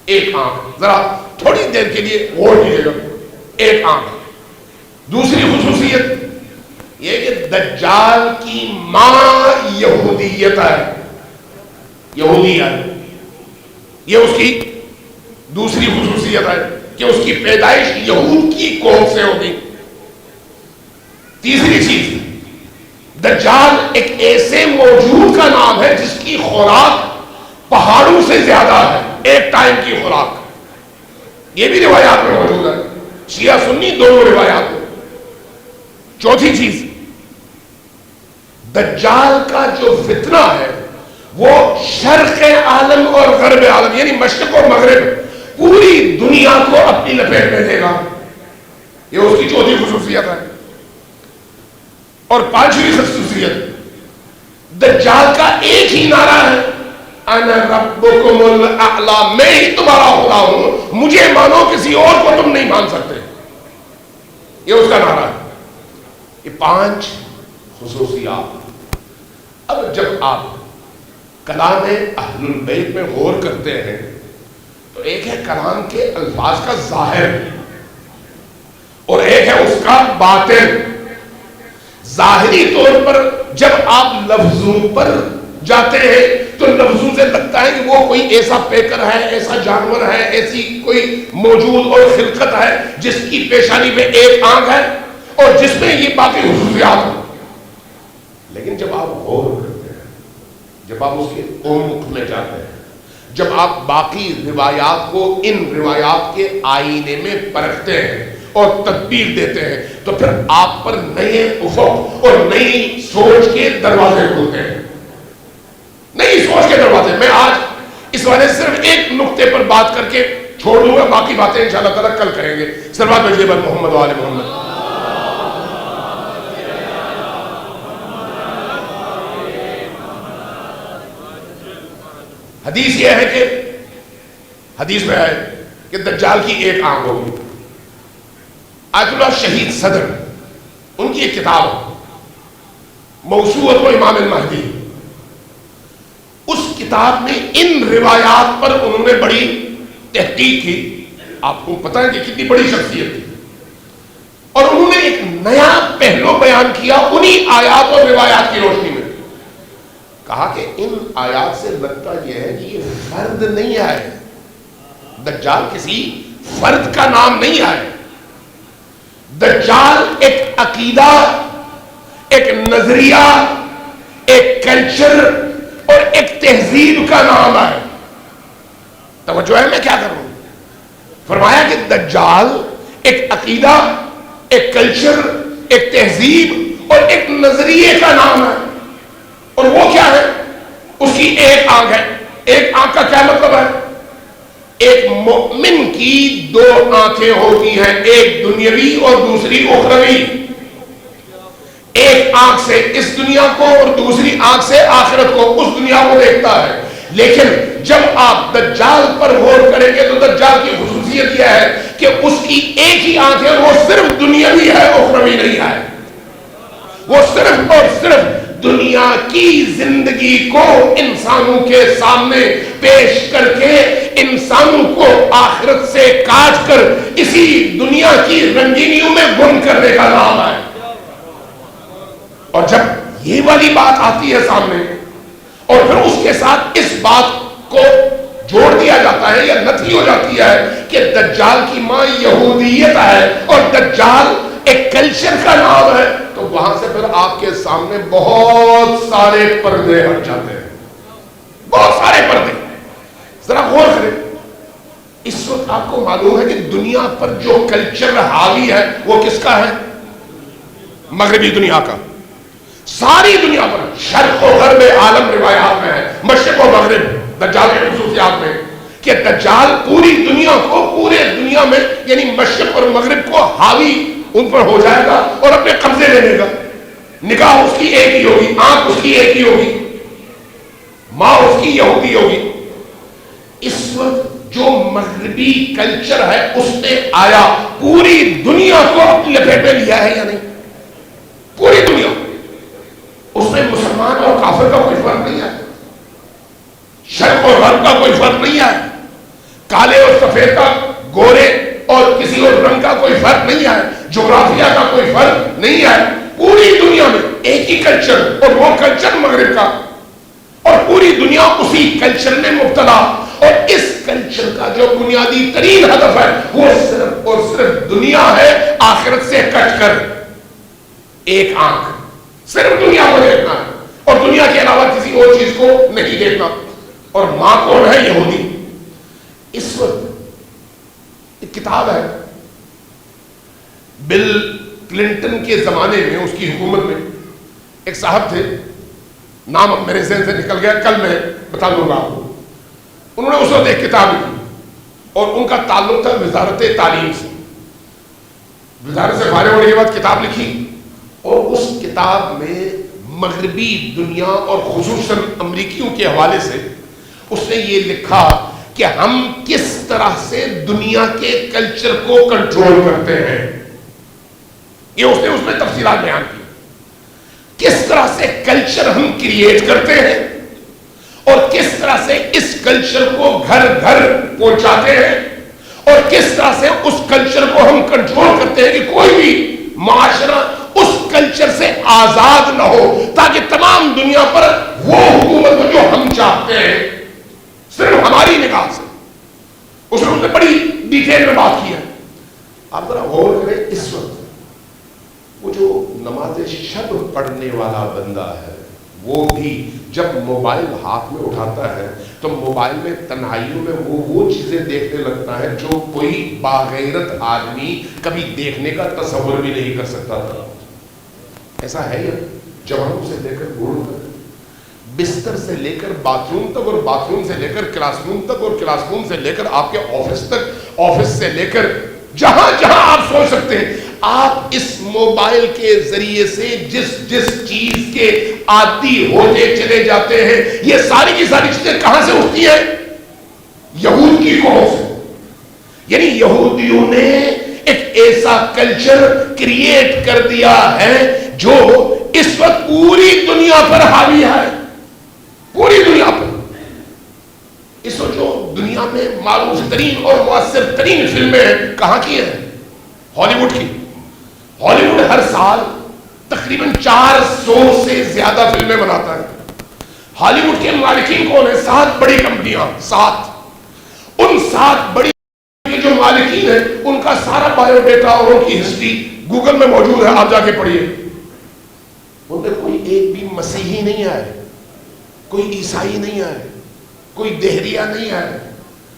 ایک آنکھ, ذرا تھوڑی دیر کے لیے غور کیجیے گا, ایک آنکھ. دوسری خصوصیت یہ کہ دجال کی ماں یہودیت ہے, یہودی ہے. یہ اس کی دوسری خصوصیت ہے کہ اس کی پیدائش یہود کی قوم سے ہوگی. تیسری چیز, دجال ایک ایسے موجود کا نام ہے جس کی خوراک پہاڑوں سے زیادہ ہے, ایک ٹائم کی خوراک. یہ بھی روایات میں موجود ہے, شیعہ سنی دونوں روایات میں. چوتھی چیز, دجال کا جو فتنہ ہے وہ شرق عالم اور غرب عالم یعنی مشرق اور مغرب پوری دنیا کو اپنی لپیٹ میں لے گا. یہ اس کی چوتھی خصوصیت ہے. اور 5ویں خصوصیت, دجال کا ایک ہی نعرہ ہے, انا ربکم الاعلی, میں ہی تمہارا خدا ہوں, مجھے مانو, کسی اور کو تم نہیں مان سکتے. یہ اس کا نعرہ ہے. یہ 5 خصوصیات. اب جب آپ کلام اہل البیت میں غور کرتے ہیں تو ایک ہے کلام کے الفاظ کا ظاہر اور ایک ہے اس کا باطن. ظاہری طور پر جب آپ لفظوں پر جاتے ہیں تو لفظوں سے لگتا ہے کہ وہ کوئی ایسا پیکر ہے, ایسا جانور ہے, ایسی کوئی موجود اور خلقت ہے جس کی پیشانی میں ایک آنکھ ہے اور جس میں یہ باقی خصوصیات ہیں. لیکن جب آپ غور کرتے ہیں, جب آپ اس کے عمق میں جاتے ہیں, جب آپ باقی روایات کو ان روایات کے آئینے میں پرکھتے ہیں اور تطبیق دیتے ہیں تو پھر آپ پر نئے افق اور نئی سوچ کے دروازے کھلتے ہیں. نئی سوچ کے دروازے. میں آج اس والے صرف ایک نقطے پر بات کر کے چھوڑ دوں گا, باقی باتیں انشاءاللہ تعالیٰ کل کریں گے. صلوات بھیجیے محمد و آل محمد. حدیث یہ ہے کہ حدیث میں ہے کہ دجال کی ایک آنکھ ہوگی. آیت اللہ شہید صدر ان کی ایک کتاب ہے, موسوعۃ امام المہدی، اس کتاب میں ان روایات پر انہوں نے بڑی تحقیق کی. آپ کو پتہ ہے کہ کتنی بڑی شخصیت تھی، اور انہوں نے ایک نیا پہلو بیان کیا انہی آیات اور روایات کی روشنی میں. کہا کہ ان آیات سے لگتا یہ ہے کہ یہ فرد نہیں آئے، دجال کسی فرد کا نام نہیں آئے. دجال ایک عقیدہ، ایک نظریہ، ایک کلچر اور ایک تہذیب کا نام ہے. توجہ ہے میں کیا کر رہا ہوں؟ فرمایا کہ دجال ایک عقیدہ، ایک کلچر، ایک تہذیب اور ایک نظریے کا نام ہے. اور وہ کیا ہے؟ اس کی ایک آنکھ ہے. ایک آنکھ کا کیا مطلب ہے؟ ایک مومن کی دو آنکھیں ہوتی ہیں، ایک دنیاوی اور دوسری اخروی. ایک آنکھ سے اس دنیا کو اور دوسری آنکھ سے آخرت کو، اس دنیا کو دیکھتا ہے. لیکن جب آپ دجال پر غور کریں گے تو دجال کی خصوصیت یہ ہے کہ اس کی ایک ہی آنکھ ہے، وہ صرف دنیاوی ہے، اخروی نہیں ہے. وہ صرف اور صرف دنیا کی زندگی کو انسانوں کے سامنے پیش کر کے انسانوں کو آخرت سے کاٹ کر اسی دنیا کی رنگینیوں میں گم کرنے کا نام ہے. اور جب یہ والی بات آتی ہے سامنے اور پھر اس کے ساتھ اس بات کو جوڑ دیا جاتا ہے یا نفی ہو جاتی ہے کہ دجال کی ماں یہودیت ہے اور دجال ایک کلچر کا نام ہے، تو وہاں سے پھر آپ کے سامنے بہت سارے پردے ہٹ جاتے ہیں. بہت سارے پردے. ذرا غور کریں. اس وقت آپ کو معلوم ہے کہ دنیا پر جو کلچر حاوی ہے وہ کس کا ہے؟ مغربی دنیا کا. ساری دنیا پر شرق و غرب عالم روایات میں ہے، مشرق و مغرب دجال کی خصوصیات میں کہ دجال پوری دنیا کو، پورے دنیا میں یعنی مشرق اور مغرب کو حاوی ان پر ہو جائے گا اور اپنے قبضے لے لے گا. نگاہ اس کی ایک ہی ہوگی، آنکھ اس کی ایک ہی ہوگی، ماں اس کی یہودی ہوگی. اس وقت جو مغربی کلچر ہے اس نے آیا پوری دنیا کو اپنی لپیٹ میں لیا ہے یا نہیں؟ پوری دنیا. اس میں مسلمان اور کافر کا کوئی فرق نہیں ہے، شرق اور غرب کا کوئی فرق نہیں ہے، کالے اور سفید کا، گورے اور کسی اور رنگ کا کوئی فرق نہیں ہے، جغرافیہ کا کوئی فرق نہیں ہے. پوری دنیا میں ایک ہی کلچر اور وہ کلچر مغرب کا، اور پوری دنیا اسی کلچر میں مبتلا. اور اس کلچر کا جو بنیادی ترین ہدف ہے وہ صرف اور صرف دنیا ہے، آخرت سے کٹ کر ایک آنکھ، صرف دنیا کو دیکھنا ہے اور دنیا کے علاوہ کسی اور چیز کو نہیں دیکھنا. اور ماں کون ہے؟ یہودی. اس وقت ایک کتاب ہے بل کلنٹن کے زمانے میں، اس کی حکومت میں ایک صاحب تھے، نام اب میرے ذہن سے نکل گیا، کل میں بتا دوں گا آپ کو. انہوں نے اس وقت ایک کتاب لکھی اور ان کا تعلق تھا وزارت تعلیم سے. وزارت سے فارغ ہونے کے بعد کتاب لکھی اور اس کتاب میں مغربی دنیا اور خصوصاً امریکیوں کے حوالے سے اس نے یہ لکھا کہ ہم کس طرح سے دنیا کے کلچر کو کنٹرول کرتے ہیں. یہ اس میں تفصیلات بیان کی. کس طرح سے کلچر ہم کریٹ کرتے ہیں اور کس طرح سے اس کلچر کو گھر گھر پہنچاتے ہیں اور کس طرح سے اس کلچر کو ہم کنٹرول کرتے ہیں کہ کوئی بھی معاشرہ اس کلچر سے آزاد نہ ہو، تاکہ تمام دنیا پر وہ حکومت ہو جو ہم چاہتے ہیں صرف ہماری نگاہ سے. اس نے بڑی ڈیٹیل میں بات کی ہے. آپ ذرا غور کریں، اس وقت وہ جو نماز شب پڑھنے والا بندہ ہے وہ بھی جب موبائل ہاتھ میں اٹھاتا ہے تو موبائل میں تنہائیوں میں وہ چیزیں دیکھنے لگتا ہے جو کوئی باغیرت آدمی کبھی دیکھنے کا تصور بھی نہیں کر سکتا تھا. ایسا ہے یا جوانوں سے لے کر بوڑھوں تک، بستر سے لے کر باتھ روم تک اور باتھ روم سے لے کر کلاس روم تک اور کلاس روم سے لے کر آپ کے آفس تک، آفس سے لے کر جہاں جہاں آپ سوچ سکتے ہیں، آپ اس موبائل کے ذریعے سے جس چیز کے عادی ہوتے چلے جاتے ہیں، یہ ساری کی ساری چیزیں کہاں سے اٹھتی ہیں؟ یہود کی قوم سے. یعنی یہودیوں نے ایک ایسا کلچر کریٹ کر دیا ہے جو اس وقت پوری دنیا پر حاوی ہے، پوری دنیا پر۔ اس وقت جو دنیا میں معروف ترین اور مؤثر ترین فلمیں ہیں، کہاں کی ہیں؟ ہالی ووڈ کی۔ ہالی ووڈ ہر سال تقریباً 400 سے زیادہ فلمیں بناتا ہے۔ ہالی ووڈ کے مالکین کون ہیں؟ 7 بڑی کمپنیاں، 7۔ ان 7 بڑی جو مالکین ہیں ان کا سارا بایو ڈیٹا اور ان کی ہسٹری گوگل میں موجود ہے، آپ جا کے پڑھیے۔ ان میں کوئی ایک بھی مسیحی نہیں آئے، کوئی عیسائی نہیں آئے، کوئی دہریہ نہیں آئے،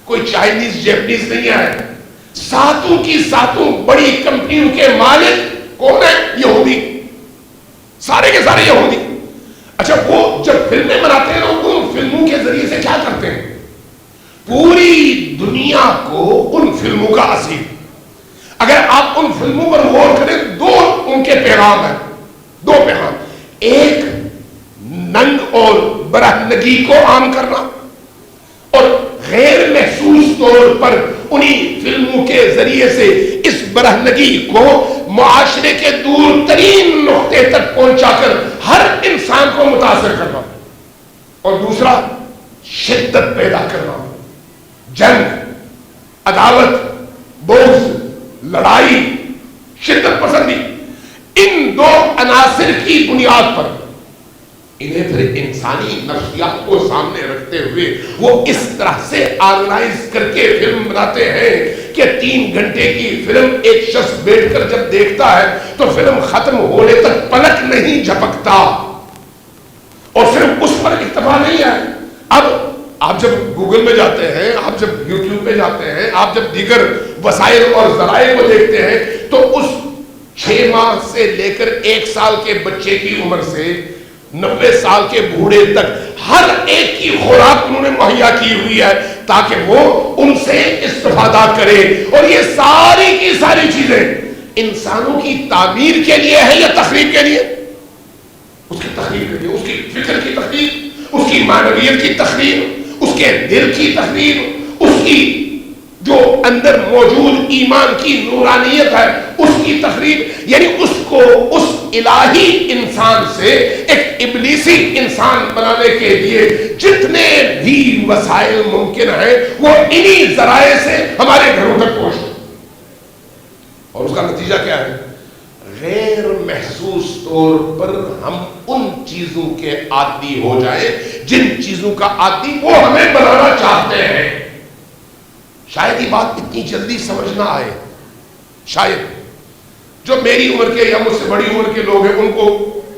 کوئی چائنیز جیپنیز نہیں آئے۔ 7 کی 7 بڑی کمپنیوں کے مالک کون ہیں؟ یہودی، سارے کے سارے یہودی۔ اچھا، وہ جب فلمیں بناتے ہیں تو ان فلموں کے ذریعے سے کیا کرتے ہیں؟ پوری دنیا کو ان فلموں کا اثر۔ اگر آپ ان فلموں پر غور کریں، 2 ان کے پیغام ہیں، 2 پیغام۔ ایک، ننگ اور برہنگی کو عام کرنا، اور غیر محسوس طور پر انہی فلموں کے ذریعے سے اس برہنگی کو معاشرے کے دور ترین نقطے تک پہنچا کر ہر انسان کو متاثر کرنا۔ اور دوسرا، شدت پیدا کرنا، جنگ، عداوت، بغض، لڑائی، شدت پسندی۔ ان 2 عناصر کی بنیاد پر انہیں پھر انسانی نفسیات کو سامنے رکھتے ہوئے وہ اس طرح سے آرگنائز کر کے فلم بناتے ہیں کہ 3 گھنٹے کی فلم ایک شخص بیٹھ کر جب دیکھتا ہے تو فلم ختم ہونے تک پلک نہیں جھپکتا۔ اور صرف اس پر اکتفا نہیں ہے، اب آپ جب گوگل میں جاتے ہیں، آپ جب یوٹیوب پہ جاتے ہیں، آپ جب دیگر وسائل اور ذرائع کو دیکھتے ہیں تو اس 6 ماہ سے لے کر 1 سال کے بچے کی عمر سے 90 سال کے بوڑھے تک ہر ایک کی خوراک انہوں نے مہیا کی ہوئی ہے تاکہ وہ ان سے استفادہ کرے۔ اور یہ ساری کی ساری چیزیں انسانوں کی تعمیر کے لیے ہے یا تخریب کے لیے؟ اس کی تخریب کے لیے، اس کی فکر کی تخریب، اس کی معنویت کی تخریب، اس کے دل کی تخریب، اس کی جو اندر موجود ایمان کی نورانیت ہے اس کی تخریب، یعنی اس کو اس الہی انسان سے ایک ابلیسی انسان بنانے کے لیے جتنے بھی وسائل ممکن ہیں وہ انہی ذرائع سے ہمارے گھروں تک پہنچتے۔ اور اس کا نتیجہ کیا ہے؟ غیر محسوس طور پر ہم ان چیزوں کے عادی ہو جائیں جن چیزوں کا عادی وہ ہمیں بنانا چاہتے ہیں۔ شاید یہ بات اتنی جلدی سمجھ نہ آئے، شاید جو میری عمر کے یا مجھ سے بڑی عمر کے لوگ ہیں ان کو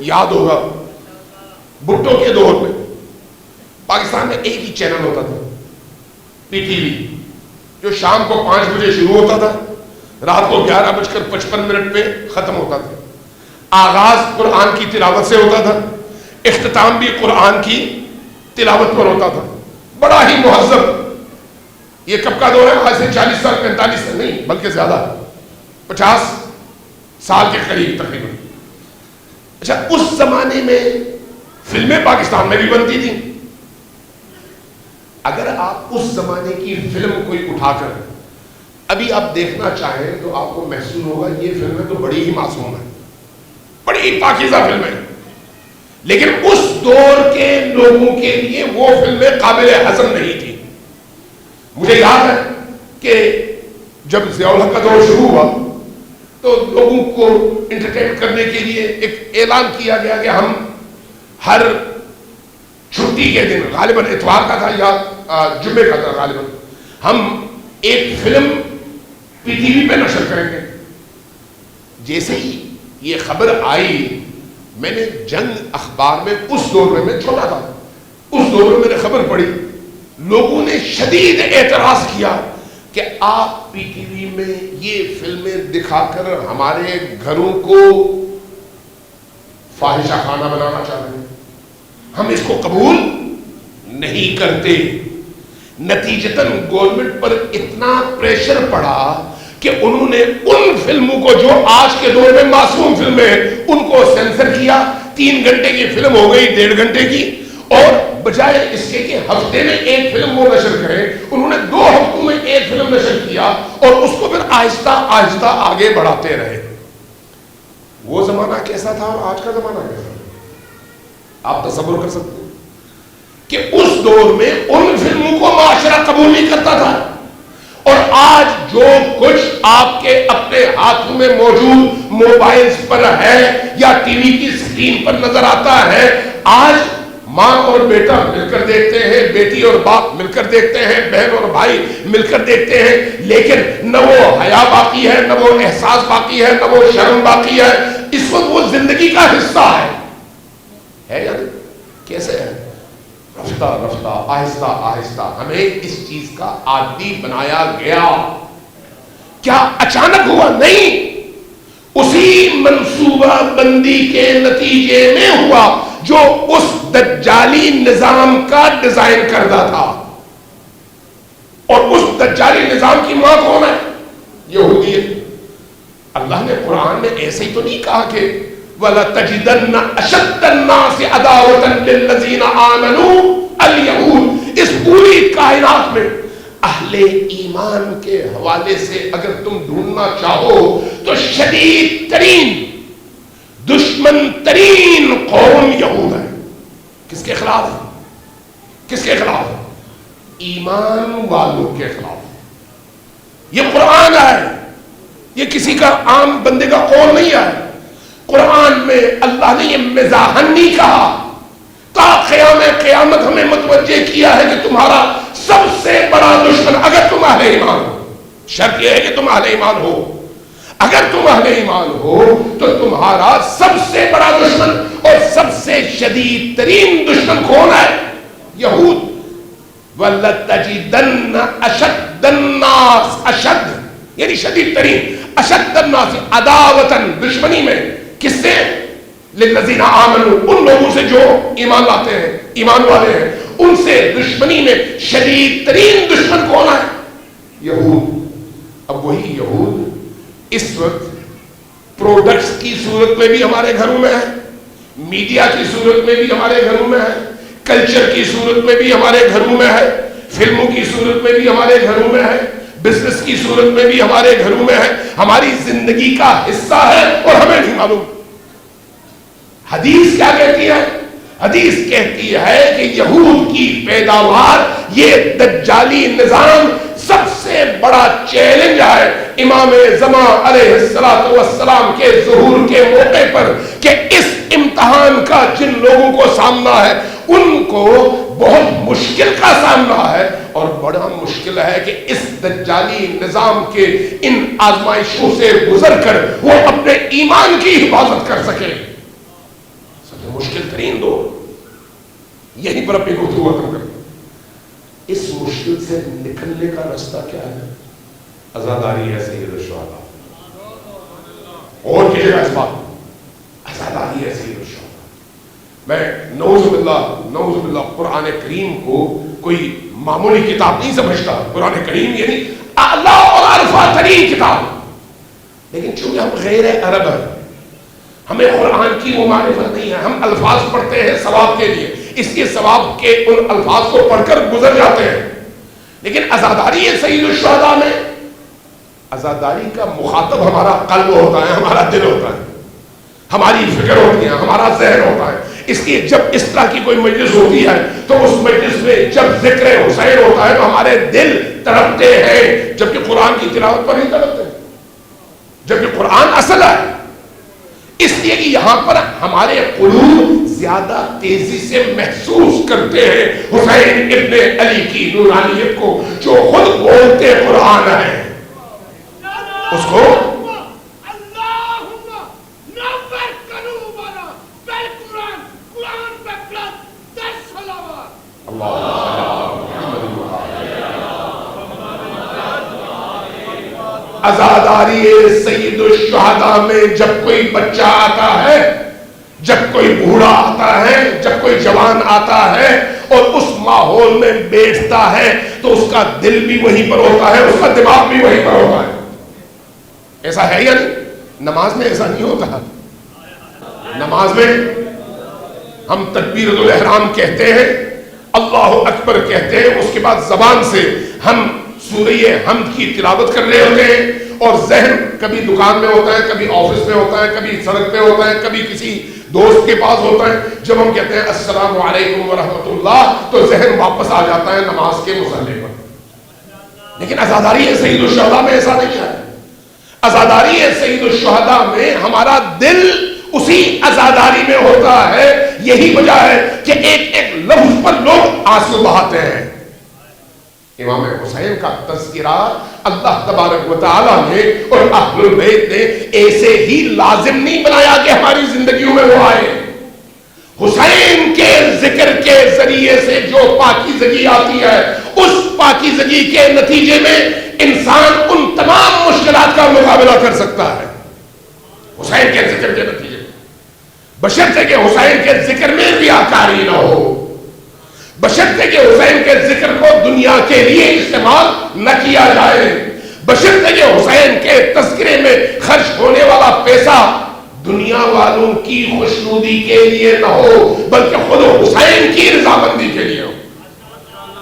یاد ہوگا بھٹو کے دور میں پاکستان میں ایک ہی چینل ہوتا تھا، پی ٹی وی، جو شام کو 5 بجے شروع ہوتا تھا، رات کو 11:55 پہ ختم ہوتا تھا۔ آغاز قرآن کی تلاوت سے ہوتا تھا، اختتام بھی قرآن کی تلاوت پر ہوتا تھا، بڑا ہی مہذب۔ یہ کب کا دور ہے؟ آج سے 40 سال 45 سال نہیں بلکہ زیادہ، 50 سال کے قریب تقریباً۔ اچھا، اس زمانے میں فلمیں پاکستان میں بھی بنتی تھیں۔ اگر آپ اس زمانے کی فلم کوئی اٹھا کر ابھی آپ دیکھنا چاہیں تو آپ کو محسوس ہوگا یہ فلمیں تو بڑی ہی معصوم ہیں، بڑی ہی پاکیزہ فلمیں، لیکن اس دور کے لوگوں کے لیے وہ فلمیں قابل ہضم نہیں تھی۔ مجھے یاد ہے کہ جب ضیاء الحق کا دور شروع ہوا تو لوگوں کو انٹرٹین کرنے کے لیے ایک اعلان کیا گیا کہ ہم ہر چھٹی کے دن، غالباً اتوار کا تھا یا جمعے کا تھا غالباً، ہم ایک فلم پی ٹی وی پہ نشر کریں گے۔ جیسے ہی یہ خبر آئی، میں نے جنگ اخبار میں اس دور میں چھوٹا تھا، اس دور میں میں نے خبر پڑھی، لوگوں نے شدید اعتراض کیا کہ آپ پی ٹی وی میں یہ فلمیں دکھا کر ہمارے گھروں کو فاحشہ خانہ بنانا چاہ رہے ہیں، ہم اس کو قبول نہیں کرتے۔ نتیجتاً گورنمنٹ پر اتنا پریشر پڑا کہ انہوں نے ان فلموں کو جو آج کے دور میں معصوم فلمیں ہیں ان کو سینسر کیا۔ 3 گھنٹے کی فلم ہو گئی 1.5 گھنٹے کی، اور بجائے اس کے کہ ہفتے میں 1 فلم وہ نشر کریں، انہوں نے 2 ہفتوں میں 1 فلم نشر کیا اور اس کو پھر آہستہ آہستہ آگے بڑھاتے رہے۔ وہ زمانہ کیسا تھا اور آج کا زمانہ کیسا ہے؟ آپ تصور کر سکتے ہیں کہ اس دور میں ان فلموں کو معاشرہ قبول نہیں کرتا تھا، اور آج جو کچھ آپ کے اپنے ہاتھوں میں موجود موبائلز پر ہے یا ٹی وی کی اسکرین پر نظر آتا ہے، آج ماں اور بیٹا مل کر دیکھتے ہیں، بیٹی اور باپ مل کر دیکھتے ہیں، بہن اور بھائی مل کر دیکھتے ہیں، لیکن نہ وہ حیا باقی ہے، نہ وہ احساس باقی ہے، نہ وہ شرم باقی ہے۔ اس وقت وہ زندگی کا حصہ ہے یا نہیں؟ کیسے ہے؟ رفتہ رفتہ آہستہ آہستہ ہمیں اس چیز کا عادی بنایا گیا۔ کیا اچانک ہوا؟ نہیں، اسی منصوبہ بندی کے نتیجے میں ہوا جو اس دجالی نظام کا ڈیزائن کردہ تھا۔ اور اس دجالی نظام کی ماں کون ہے؟ یہودیت۔ اللہ نے قرآن میں ایسے ہی تو نہیں کہا کہ وَلَتَجِدَنَّ أَشَدَّ النَّاسِ عَدَاوَةً لِلَّذِينَ آمَنُوا الْيَهُودَ۔ اس پوری کائنات میں اہل ایمان کے حوالے سے اگر تم ڈھونڈنا چاہو تو شدید ترین دشمن ترین قوم یہود ہے۔ کس کے خلاف؟ کس کے خلاف؟ ایمان والوں کے خلاف۔ یہ قرآن ہے، یہ کسی کا عام بندے کا قول نہیں ہے۔ قرآن میں اللہ نے یہ مزاحن نہیں کہا، تا قیام قیامت ہمیں متوجہ کیا ہے کہ تمہارا سب سے بڑا دشمن، اگر تم اہل ایمان ہو، شرط یہ ہے کہ تم اہل ایمان ہو، اگر تم اہل ایمان ہو تو تمہارا سب سے بڑا دشمن اور سب سے شدید ترین دشمن کون ہے؟ یہود۔ وَلَتَجِدَنَّ أَشَدَّ النَّاسِ، اشد یعنی شدید ترین، اشد الناس عداوتاً دشمنی میں، کس سے؟ للذین آمنوا، ان لوگوں سے جو ایمان لاتے ہیں، ایمان والے ہیں، ان سے دشمنی میں شدید ترین دشمن کون ہے؟ یہود۔ اب وہی یہود اس وقت پروڈکٹس کی صورت میں بھی ہمارے گھروں میں ہے، میڈیا کی صورت میں بھی ہمارے گھروں میں ہے، کلچر کی صورت میں بھی ہمارے گھروں میں ہے، فلموں کی صورت میں بھی ہمارے گھروں میں ہے، بزنس کی صورت میں بھی ہمارے گھروں میں ہے، ہماری زندگی کا حصہ ہے اور ہمیں نہیں معلوم۔ حدیث کیا کہتی ہے؟ حدیث کہتی ہے کہ یہود کی پیداوار، یہ دجالی نظام سب سے بڑا چیلنج ہے امام زمان علیہ السلام کے ظہور کے موقع پر، کہ اس امتحان کا جن لوگوں کو سامنا ہے ان کو بہت مشکل کا سامنا ہے، اور بڑا مشکل ہے کہ اس دجالی نظام کے ان آزمائشوں سے گزر کر وہ اپنے ایمان کی حفاظت کر سکے۔ سب سے مشکل ترین دور، یہیں پر اپنی گفتگو ختم کریں۔ اس مشکل سے نکلنے کا راستہ کیا ہے؟ عزاداری ہے سید الشہداء۔ اور کہے گا اس بات، عزاداری ہے سید الشہداء۔ میں نعوذ باللہ قرآن کریم کو کوئی معمولی کتاب نہیں سمجھتا، قرآن کریم یعنی اعلیٰ اور عرفہ ترین کتاب، لیکن چونکہ ہم غیر عرب ہیں، ہمیں قرآن کی وہ معرفت نہیں ہے، ہم الفاظ پڑھتے ہیں ثواب کے لیے، اس کے ثواب کے ان الفاظ کو پڑھ کر گزر جاتے ہیں، لیکن عزاداری سید الشہداء میں عزاداری کا مخاطب ہمارا قلب ہوتا ہے، ہمارا دل ہوتا ہے، ہماری فکر ہوتی ہے، ہمارا ذہن ہوتا ہے۔ اس لیے جب اس طرح کی کوئی مجلس ہوتی ہے تو اس مجلس میں جب ذکر حسین ہوتا ہے تو ہمارے دل تڑپتے ہیں، جبکہ قرآن کی تلاوت پر نہیں تڑپتے، جبکہ قرآن اصل ہے۔ اس لیے کہ یہاں پر ہمارے قلوب زیادہ تیزی سے محسوس کرتے ہیں حسین ابن علی کی نورانیت کو، جو خود بولتے قرآن ہے، اس کو عزاداری سید الشہداء میں جب کوئی بچہ آتا ہے، جب کوئی بوڑھا آتا ہے، جب کوئی جوان آتا ہے اور اس ماحول میں بیٹھتا ہے تو اس کا دل بھی وہیں پر ہوتا ہے، اس کا دماغ بھی وہیں پر ہوتا ہے۔ ایسا ہے یا نہیں؟ نماز میں ایسا نہیں ہوتا۔ نماز میں ہم تکبیرۃ الاحرام کہتے ہیں، اللہ اکبر کہتے ہیں، اس کے بعد زبان سے ہم سورہ حمد کی تلاوت کر رہے ہوتے ہیں، اور ذہن کبھی دکان میں ہوتا ہے، کبھی آفس میں ہوتا ہے، کبھی سڑک پہ ہوتا ہے، کبھی کسی دوست کے پاس ہوتا ہے. جب ہم کہتے ہیں السلام علیکم ورحمۃ اللہ تو ذہن واپس آ جاتا ہے نماز کے مصلی پر. لیکن عزاداری سید الشہداء میں ایسا نہیں ہے. عزاداری سید الشہداء میں ہمارا دل اسی عزاداری میں ہوتا ہے. یہی وجہ ہے کہ ایک ایک لفظ پر لوگ آنسو بہاتے ہیں. امام حسین کا تذکرہ اللہ تبارک و تعالیٰ نے اور اہل البیت نے ایسے ہی لازم نہیں بنایا کہ ہماری زندگیوں میں وہ آئے. حسین کے ذکر کے ذریعے سے جو پاکیزگی آتی ہے، اس پاکیزگی کے نتیجے میں انسان ان تمام مشکلات کا مقابلہ کر سکتا ہے. حسین کے ذکر کے نتیجے میں، بشرطے کہ حسین کے ذکر میں ریاکاری نہ ہو، بشرطے کہ حسین کے ذکر کو دنیا کے لیے استعمال نہ کیا جائے، بشرطے کہ حسین کے تذکرے میں خرچ ہونے والا پیسہ دنیا والوں کی خوشنودی کے لیے نہ ہو بلکہ خود حسین کی رضامندی کے لیے ہو.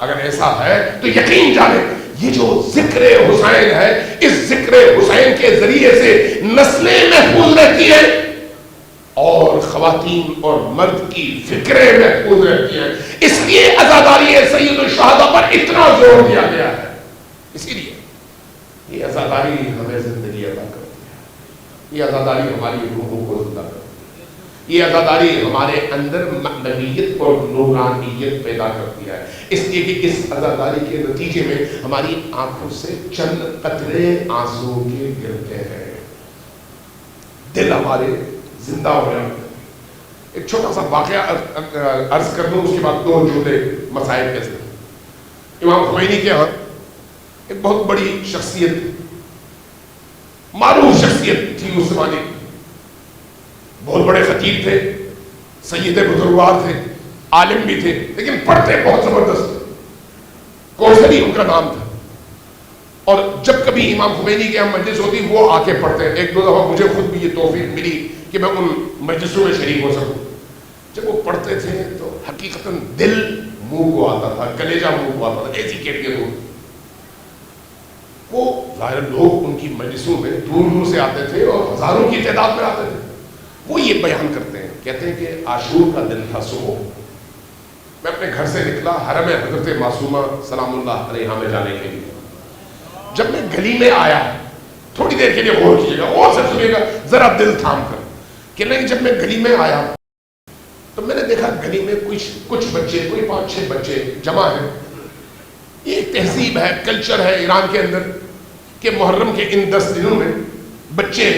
اگر ایسا ہے تو یقین جانیں یہ جو ذکر حسین ہے، اس ذکر حسین کے ذریعے سے نسلیں محفوظ رہتی ہیں اور خواتین اور مرد کی فکریں محفوظ رہتی ہیں. اس لیے عزاداری سید الشہداء پر اتنا زور دیا گیا ہے. اسی لیے یہ عزاداری ہمیں زندگی عطا کرتی ہے، یہ عزاداری ہماری روحوں کو زندہ کرتی ہے، یہ عزاداری ہمارے اندر معنویت اور نورانیت پیدا کرتی ہے. اس لیے کہ اس عزاداری کے نتیجے میں ہماری آنکھوں سے چند قطرے آنسو کے گرتے ہیں، دل ہمارے زندہ ہو جاتے ہیں. ایک چھوٹا سا واقعہ عرض کر دوں، اس کے بعد دو جملے مسائل کے ذکر. امام خمینی کے ہاں ایک بہت بڑی شخصیت، معروف شخصیت تھی اس زمانے کی. بہت بڑے خطیب تھے، سید بزرگوار تھے، عالم بھی تھے، لیکن پڑھتے بہت زبردست. کوثری ان کا نام تھا. اور جب کبھی امام خمینی کے ہم مجلس ہوتی وہ آ کے پڑھتے. ایک دو دفعہ مجھے خود بھی یہ توفیق ملی کہ میں ان مجلسوں میں شریک ہو سکوں. جب وہ پڑھتے تھے تو حقیقتاً دل منہ کو آتا تھا، کلیجہ منہ کو آتا تھا، ایسی کیفیت ہوتی. وہ ظاہر لوگ ان کی مجلسوں میں دور دور سے آتے تھے اور ہزاروں کی تعداد میں آتے تھے. وہ یہ بیان کرتے ہیں، کہتے ہیں کہ عاشور کا دن تھا. صبح میں اپنے گھر سے نکلا حرم حضرت معصومہ سلام اللہ علیہا میں جانے کے لیے. جب میں گلی میں آیا، تھوڑی دیر کے لیے غور کیجیے گا، اور سے سنیے گا ذرا دل تھام کر کہ نہیں، جب میں گلی میں آیا تو میں نے دیکھا گلی میں کچھ بچے، کوئی 5-6 بچے جمع ہیں. یہ ایک تہذیب ہے، کلچر ہے ایران کے اندر کہ محرم کے ان 10 دنوں میں بچے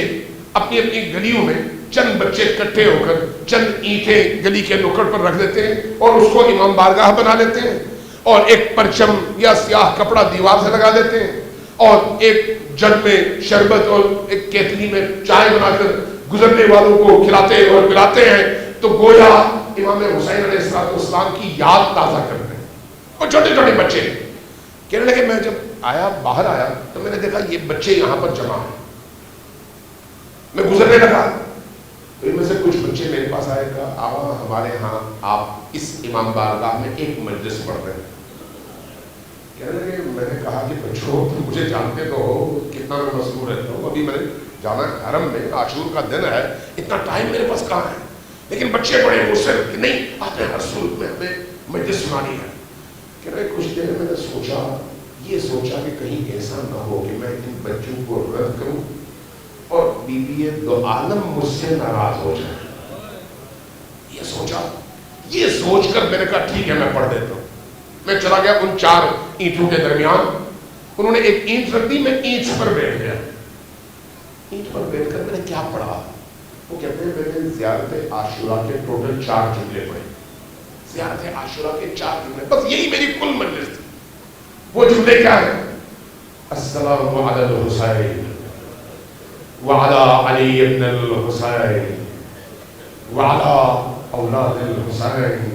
اپنی اپنی گلیوں میں چند بچے اکٹھے ہو کر چند اینٹیں گلی کے نکڑ پر رکھ دیتے ہیں اور اس کو امام بارگاہ بنا لیتے ہیں اور ایک پرچم یا سیاہ کپڑا دیوار سے لگا دیتے ہیں اور ایک جگ میں شربت اور ایک کیتلی میں چائے بنا کر گزرنے والوں کو کھلاتے اور پلاتے ہیں. تو گویا امام حسین علیہ السلام کی یاد تازہ کرتے ہیں. اور چھوٹے چھوٹے بچے کہنے لگے، میں جب باہر آیا تو میں نے دیکھا یہ بچے یہاں پر جمع ہیں. میں گزرنے لگا تو ان میں سے کچھ بچے میرے پاس آئے، کہا آقا ہمارے ہاں آپ اس امام بارگاہ میں ایک مجلس پڑھ رہے ہیں. کہنے لگے، میں نے کہا کہ بچوں تم مجھے جانتے تو ہو کتنا میں مصروف رہتا ہوں، ابھی میں نے جانا حرم میں، عاشور کا دن ہے، اتنا ٹائم میرے پاس کہاں ہے. لیکن بچے بڑے غصے کہ نہیں، آپ نے ہر صورت میں ہمیں مجلس سنانی ہے. کہ میں کچھ دیر میں نے سوچا کہ کہیں ایسا نہ ہو کہ میں ان بچوں کو رد کروں اور بی بی دو عالم مجھ سے ناراض ہو جائے. یہ سوچ کر میں نے کہا ٹھیک ہے میں پڑھ دیتا ہوں. میں چلا گیا ان 4 اینٹوں کے درمیان. انہوں نے ایک اینٹ رکھ دی، میں اینٹ پر بیٹھ گیا. اینٹ پر بیٹھ کر میں نے کیا پڑھا؟ وہ کہتے ہیں میں نے زیارت عاشورہ کے ٹوٹل 4 جملے پڑھے. زیارت عاشورہ کے 4 جملے، بس یہی میری کل مجلس تھی. وہ جملے کیا ہیں؟ السلام علی الحسین وعلی علی ابن الحسین وعلی اولاد الحسین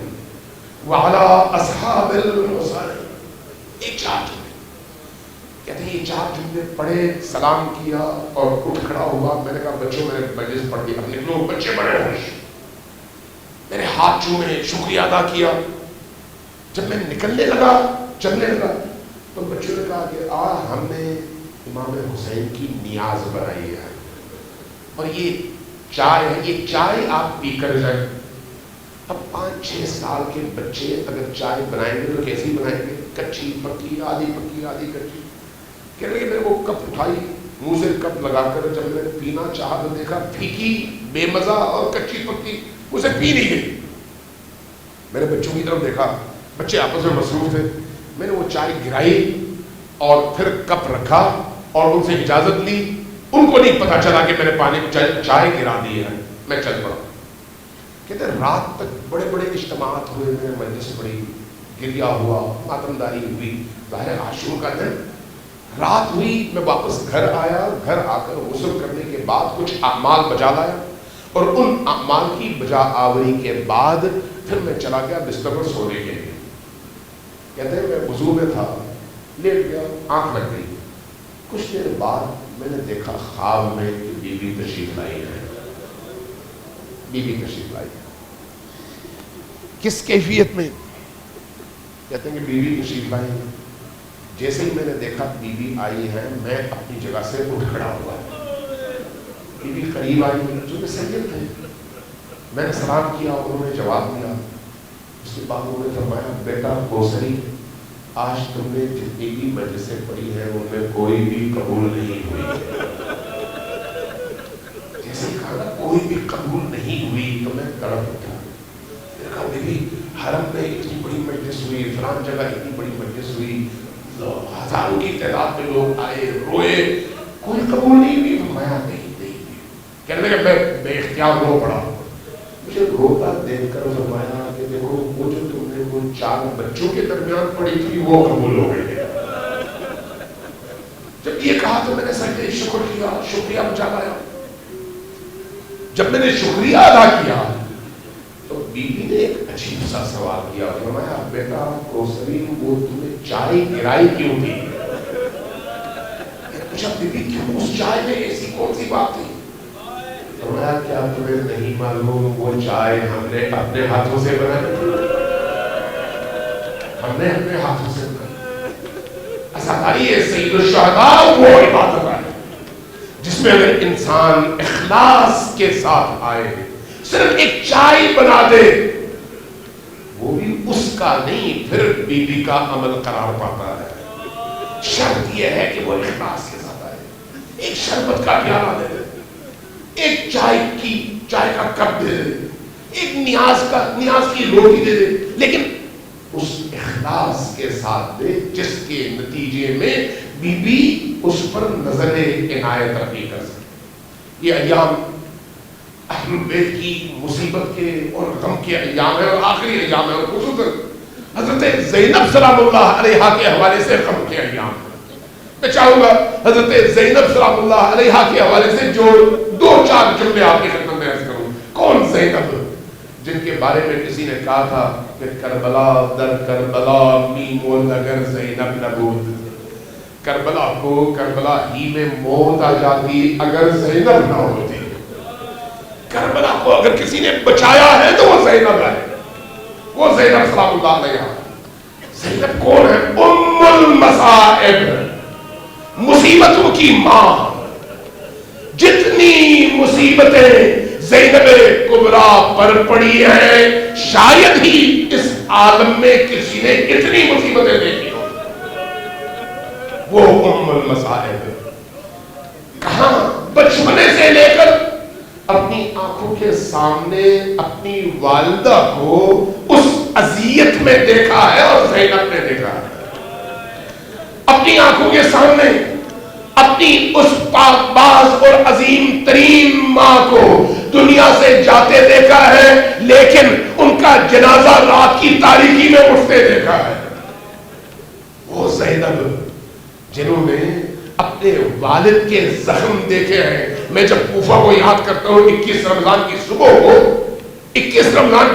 وعلی اصحاب الحسین. یہ 4 جملے کہتے ہیں. یہ 4 جملے پڑھے، سلام کیا اور اٹھ کھڑا ہوا. میں نے کہا بچوں میں نے مجلس پڑھ دی. اپنے لوگ بچے بڑے خوش، میرے ہاتھ چومے، شکریہ ادا کیا. جب میں نکلنے لگا، چلنے لگا، تو بچوں نے کہا کہ ہم نے امام حسین کی نیاز بنائی ہے، اور یہ چائے ہے، یہ چائے آپ پی کر جائیں۔ اب 5-6 سال کے بچے اگر چائے بنائیں گے تو کیسی بنائیں گے؟ کچی پکی، آدھی کچی۔ کہنے لگے میں وہ کپ اٹھائی، منہ سے کپ لگا کر جب میں نے پینا چاہا تو دیکھا پھیکی، بے مزہ اور کچی پکی، اسے پی نہیں گئی۔ میں نے بچوں کی طرف دیکھا، بچے آپس میں مصروف تھے، میں نے وہ چائے گرائی اور پھر کپ رکھا اور ان سے اجازت لی۔ ان کو نہیں پتا چلا کہ میں نے پانی چائے گرا دی ہے، میں چل پڑا۔ کہتے ہیں رات تک بڑے بڑے اجتماعات ہوئے، میں مجلس پڑی، گریا ہوا، ماتمداری ہوئی، ظاہر عاشور کا دن، رات ہوئی، میں واپس گھر آیا، گھر آ کر غسل کرنے کے بعد کچھ اعمال بجا لایا، اور ان اعمال کی بجا آوری کے بعد پھر میں چلا گیا بستر پر سونے کے لیے۔ کہتے ہیں میں وضو میں تھا، لیٹ گیا، آنکھ لگ گئی، کچھ دیر بعد میں نے دیکھا خواب میں کہ بیوی تشریف لائی ہے، بیوی تشریف لائی ہے۔ کس کیفیت میں؟ کہتے ہیں کہ بیوی تشریف لائی ہے، جیسے ہی میں نے دیکھا بیوی آئی ہے، میں اپنی جگہ سے اٹھ کھڑا ہوا۔ بیوی قریب آئی، جو کہ سید تھے، میں نے سلام کیا، انہوں نے جواب دیا۔ اس کے بعد انہوں نے فرمایا بیٹا کوثری، آج تم نے جتنی بھی مجلسیں پڑھی ہیں ان میں کوئی بھی قبول نہیں ہوئی۔ جیسے کہا کوئی بھی قبول نہیں ہوئی تو میں تڑپ اٹھا۔ میں نے کہا بیوی حرم میں اتنی بڑی مجلس ہوئی، فلان جگہ اتنی بڑی مجلس ہوئی، ہزاروں کی تعداد میں لوگ آئے، روئے، کوئی قبول نہیں ہوئی۔ فرمایا نہیں۔ کہنے لگے میں بے اختیار رو پڑا۔ مجھے روتا دیکھ کر فرمایا کہ دیکھو وہ جو تم نے وہ 4 بچوں کے درمیان پڑھی تھی وہ قبول ہو گئی ہے۔ جب یہ کہا تو میں نے سجدے شکر کیا، شکریہ بجا لایا۔ جب میں نے شکریہ ادا کیا تو بیوی نے ایک عجیب سا سوال کیا، فرمایا بیٹا کوثری وہ تمہیں چائے گرائی کیوں تھی؟ پوچھا بیوی کیوں، اس چائے میں ایسی کون سی بات تھی؟ فرمایا کیا تمہیں نہیں معلوم وہ چائے ہم نے اپنے ہاتھوں سے بنائی تھی، ہم نے اپنے ہاتھوں سے بنائی۔ عزاداری سید الشہداء وہ عبادت ہے جس میں اگر انسان اخلاص کے ساتھ آئے، صرف ایک چائے بنا دے، وہ بھی اس کا نہیں پھر بیوی کا عمل قرار پاتا ہے۔ شرط یہ ہے کہ وہ اخلاص کے ساتھ آئے، ایک شربت کا پیالہ دے دے، ایک چائے کا کپ دے دے، ایک نیاز کی روٹی دے دے، لیکن اس اخلاص کے ساتھ دے جس کے نتیجے میں بی بی اس پر نظر عنایت رکھی کر سکے۔ یہ ایام اہل بیت کی مصیبت کے اور غم کے ایام ہے، اور آخری ایام ہے، اور خصوصاً حضرت زینب سلام اللہ علیہا کے حوالے سے غم کے ایام ہے۔ میں چاہوں گا حضرت زینب سلام اللہ علیہا کے حوالے سے جو 2-4 جملے آپ کی خدمت میں عرض کروں۔ کون زینب جن کے بارے میں کسی نے کہا تھا کہ کربلا در کربلا میم اگر زینب نبود، کربلا کو کربلا ہی میں موت آ جاتی اگر زینب نہ ہوتی۔ کربلا کو اگر کسی نے بچایا ہے تو وہ زینب ہے، وہ زینب سلام اللہ علیہا۔ زینب کون ہے؟ ام المصائب، مصیبتوں کی ماں۔ جتنی مصیبتیں زینب کبریٰ پر پڑی ہیں شاید ہی اس عالم میں کسی نے اتنی مصیبتیں دیکھی ہو۔ وہ ام المصائب کہاں بچپنے سے لے کر اپنی آنکھوں کے سامنے اپنی والدہ کو اس اذیت میں دیکھا ہے، اور زینب نے دیکھا ہے اپنی آنکھوں کے سامنے اپنی اس پاک باز اور عظیم ترین ماں کو دنیا سے جاتے دیکھا ہے، لیکن ان کا جنازہ رات کی تاریکی میں اٹھتے دیکھا ہے۔ وہ زینب جنہوں نے اپنے والد کے زخم دیکھے ہیں۔ میں جب کوفہ کو یاد کرتا ہوں 21 رمضان کی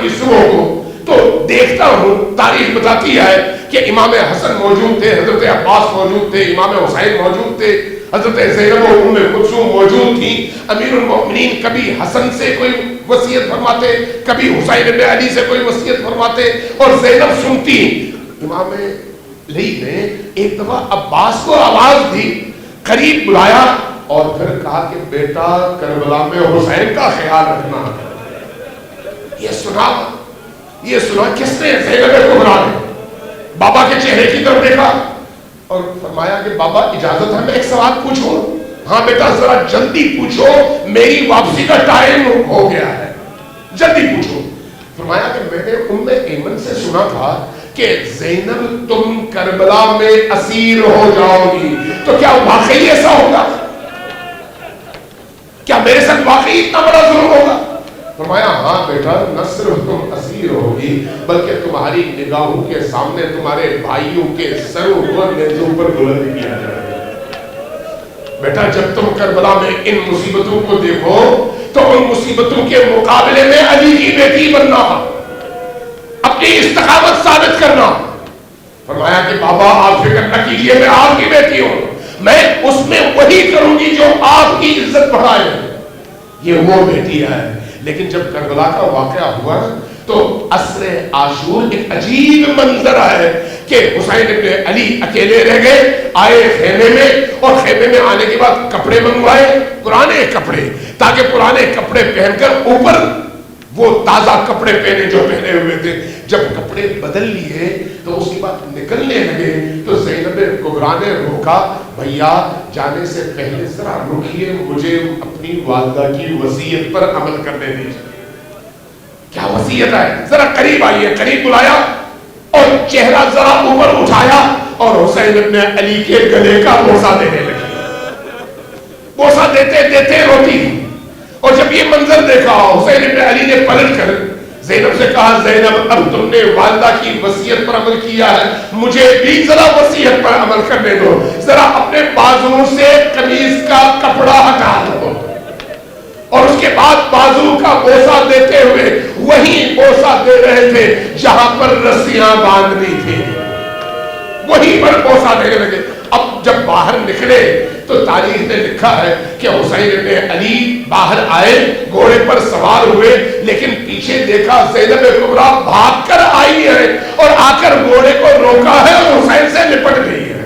صبح کو تو دیکھتا ہوں، تاریخ بتاتی ہے کہ امام حسن موجود تھے، حضرت عباس موجود تھے، امام حسین موجود تھے، حضرت زینب و ام کلثوم موجود تھیں۔ امیر المؤمنین کبھی حسن سے کوئی وصیت فرماتے، کبھی حسین بن علی سے کوئی وصیت فرماتے، اور زینب سنتی۔ امام علی نے ایک دفعہ عباس کو آواز دی قریب بلایا اور پھر کہا کہ بیٹا کربلا میں حسین کا خیال رکھنا. یہ سنا کس نے؟ زینب کبریٰ نے. بابا کے چہرے کی طرف دیکھا اور فرمایا کہ بابا اجازت ہے میں ایک سوال پوچھوں؟ ہاں بیٹا ذرا جلدی پوچھو، میری واپسی کا ٹائم ہو گیا ہے، جلدی پوچھو. فرمایا کہ میں نے ام ایمن سے سنا تھا کہ زینب تم کربلا میں اسیر ہو جاؤ گی، تو کیا واقعی ایسا ہوگا؟ کیا میرے ساتھ واقعی اتنا بڑا ظلم ہوگا؟ فرمایا ہاں بیٹا، نہ صرف تم اسیر ہوگی بلکہ تمہاری نگاہوں کے سامنے تمہارے بھائیوں کے سروں پر نیزوں پر بلند کیا جائے گا. بیٹا جب تم کربلا میں ان مصیبتوں کو دیکھو تو ان مصیبتوں کے مقابلے میں علی کی بیٹی بننا، اپنی استقامت ثابت کرنا. فرمایا کہ بابا آپ فکر نہ کیجئے، میں آپ کی بیٹی ہوں، میں اس میں وہی کروں گی جو آپ کی عزت بڑھائے. یہ وہ بیٹی ہے. لیکن جب کربلا کا واقعہ ہوا تو عصر عاشور ایک عجیب منظر ہے کہ حسین ابن علی اکیلے رہ گئے، آئے خیمے میں، اور خیمے میں آنے کے بعد کپڑے منگوائے، پرانے کپڑے، تاکہ پرانے کپڑے پہن کر اوپر وہ تازہ کپڑے پہنے جو پہنے ہوئے تھے. جب کپڑے بدل لیے تو اس کے بعد نکلنے لگے تو زینب کبریٰ نے روکا، بھیا جانے سے پہلے ذرا رکیے، مجھے اپنی والدہ کی وصیت پر عمل کرنے دیجیے. کیا وصیت ہے؟ ذرا قریب آئیے. قریب بلایا اور چہرہ ذرا اوپر اٹھایا اور حسین ابن علی کے گلے کا بوسہ دینے لگے. بوسہ دیتے دیتے روتی. اور جب یہ منظر دیکھا حسین ابن علی نے پلٹ کر زینب سے کہا، زینب اب تم نے والدہ کی وصیت پر عمل کیا ہے، مجھے بھی ذرا وصیت پر عمل کرنے دو. ذرا اپنے بازو سے قمیض کا کپڑا ہٹا دو. اور اس کے بعد بازو کا بوسہ دیتے ہوئے وہی بوسہ دے رہے تھے جہاں پر رسیاں باندھنی تھی، وہی پر بوسہ دینے لگے. اب جب باہر نکلے تو تاریخ نے لکھا ہے کہ حسین ابن علی باہر آئے، گھوڑے پر سوار ہوئے، لیکن پیچھے دیکھا زینب کبریٰ بھاگ کر آئی ہے اور آ کر گھوڑے کو روکا ہے اور حسین سے لپٹ گئی ہے.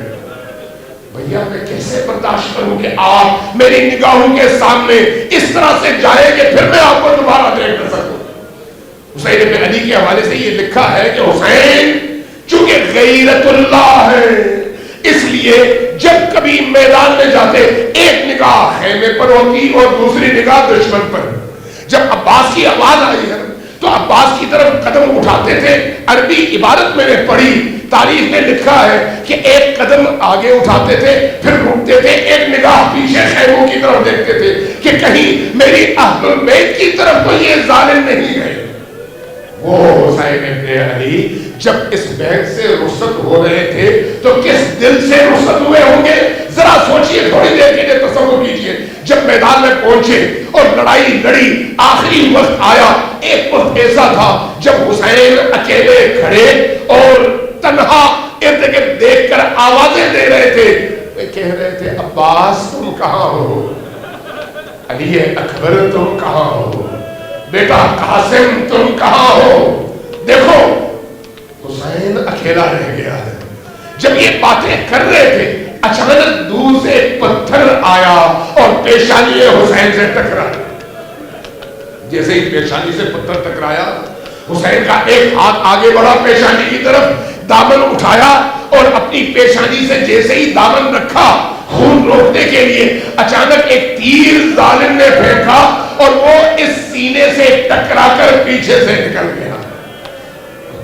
بھیا میں کیسے برداشت کروں کہ آپ میری نگاہوں کے سامنے اس طرح سے جائیں کہ پھر میں آپ کو دوبارہ دیکھ نہ سکوں. حسین ابن علی کے حوالے سے یہ لکھا ہے کہ حسین چونکہ غیرت اللہ ہے، اس لیے جب کبھی میدان میں جاتے ایک نگاہ خیمے پر ہوتی اور دوسری نگاہ دشمن پر. جب عباس کی آواز آئی ہے تو عباس کی طرف قدم اٹھاتے تھے. عربی عبارت میں نے پڑھی، تاریخ نے لکھا ہے کہ ایک قدم آگے اٹھاتے تھے پھر رکتے تھے، ایک نگاہ پیچھے خیموں کی طرف دیکھتے تھے کہ کہیں میری اہل البیت کی طرف تو یہ ظالم نہیں گئے. وہ حسین ابن علی جب اس بیت سے رخصت ہو رہے تھے تو کس دل سے رخصت ہوئے ہوں گے؟ ذرا سوچئے، تھوڑی دیر کے لیے تصور کیجئے. جب میدان میں پہنچے اور لڑائی لڑی، آخری وقت آیا. ایک وقت ایسا تھا جب حسین اکیلے کھڑے اور تنہا ارد گرد دیکھ کر آوازیں دے رہے تھے. وہ کہہ رہے تھے عباس تم کہاں ہو، علی اکبر تم کہاں ہو، بیٹا قاسم تم کہاں ہو. دیکھو حسین اکیلا رہ گیا ہے. جب یہ باتیں کر رہے تھے اچانک دور سے پتھر آیا اور پیشانی حسین سے ٹکرایا. جیسے ہی پیشانی سے پتھر ٹکرایا حسین کا ایک ہاتھ آگے بڑھا پیشانی کی طرف، دامن اٹھایا اور اپنی پیشانی سے جیسے ہی دامن رکھا خون روکنے کے لیے اچانک ایک تیر ظالم نے پھینکا اور وہ اس سینے سے ٹکرا کر پیچھے سے نکل گیا.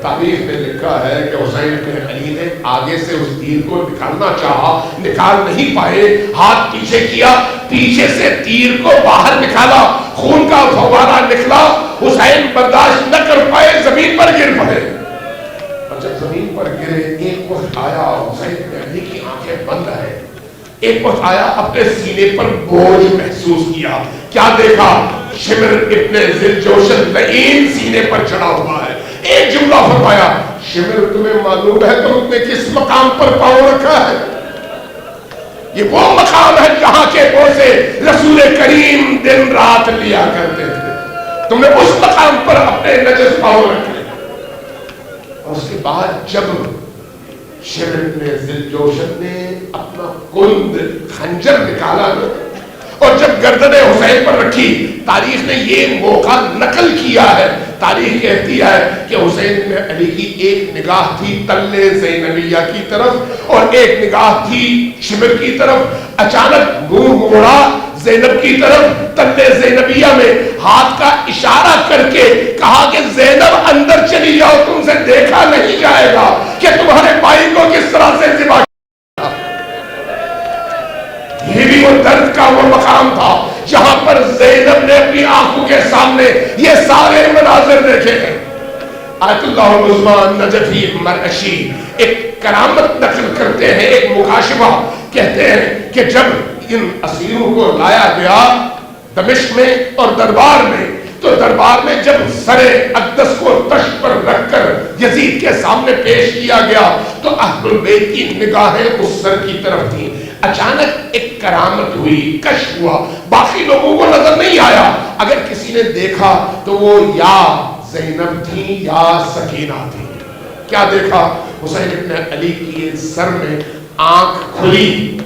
تاریخ میں لکھا ہے کہ حسین بن علی نے آگے سے اس تیر کو نکالنا چاہا، نکال نہیں پائے، ہاتھ پیچھے کیا، پیچھے سے تیر کو باہر نکالا، خون کا فوارہ نکلا. حسین برداشت نہ کر پائے، زمین پر گر پڑے. اور جب زمین پر گرے ایک وقت آیا حسین بن علی کی آنکھیں بند ہے. ایک وقت آیا اپنے سینے پر بوجھ محسوس کیا. کیا دیکھا؟ شمر ابن ذوالجوشن لعین سینے پر چڑھا ہوا ہے. ایک جملہ فرمایا، شمر تمہیں معلوم ہے تم نے کس مقام پر پاؤں رکھا ہے؟ یہ وہ مقام ہے جہاں کے بوسے رسول کریم دن رات لیا کرتے تھے. تم نے اس مقام پر اپنے نجس پاؤں رکھے. اور اس کے بعد جب شمر نے ذوالجوشن نے اپنا کند خنجر نکالا اور جب گردن حسین پر رکھی، تاریخ نے یہ موقع نقل کیا ہے، تاریخ کہتی ہے کہ حسین بن علی کی ایک نگاہ تھی تلے زینبیہ کی طرف اور ایک نگاہ تھی شمر کی طرف، اچانک منہ موڑا زینب کی طرف، تلے زینبیہ میں ہاتھ کا اشارہ کر کے کہا کہ زینب اندر چلی جاؤ، تم سے دیکھا نہیں جائے گا کہ تمہارے بھائی کو کس طرح سے ذبح. یہ بھی وہ درد کا وہ مقام تھا جہاں پر زینب نے اپنی آنکھوں کے سامنے یہ سارے مناظر دیکھے ہیں. آیت اللہ عثمان نجفی مرعشی ایک کرامت نقل کرتے ہیں، ایک مکاشفہ کہتے ہیں کہ جب ان اسیروں کو لایا گیا دمشق میں اور دربار میں، تو دربار میں جب سر اقدس کو تشت پر رکھ کر یزید کے سامنے پیش کیا گیا تو اہل البیت کی نگاہیں اس سر کی طرف تھیں. اچانک ایک کرامت ہوئی، کشف ہوا، باقی لوگوں کو نظر نہیں آیا. اگر کسی نے دیکھا تو وہ یا زینب تھی یا سکینہ تھی. کیا دیکھا؟ حسین ابن علی کی سر میں آنکھ کھلی،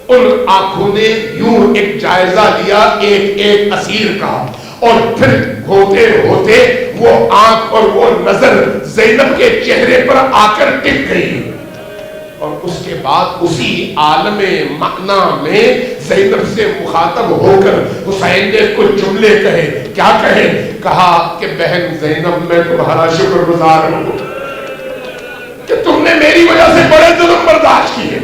ان آنکھوں نے یوں ایک جائزہ لیا ایک ایک اسیر کا، اور پھر ہوتے ہوتے وہ آنکھ اور وہ نظر زینب کے چہرے پر آ کر ٹک گئی، اور اس کے بعد اسی عالم معنی میں زینب سے مخاطب ہو کر حسین نے کچھ جملے کہے. کیا کہے؟ کہا کہ بہن زینب میں تمہارا شکر گزار ہوں کہ تم نے میری وجہ سے بڑے ظلم برداشت کیے.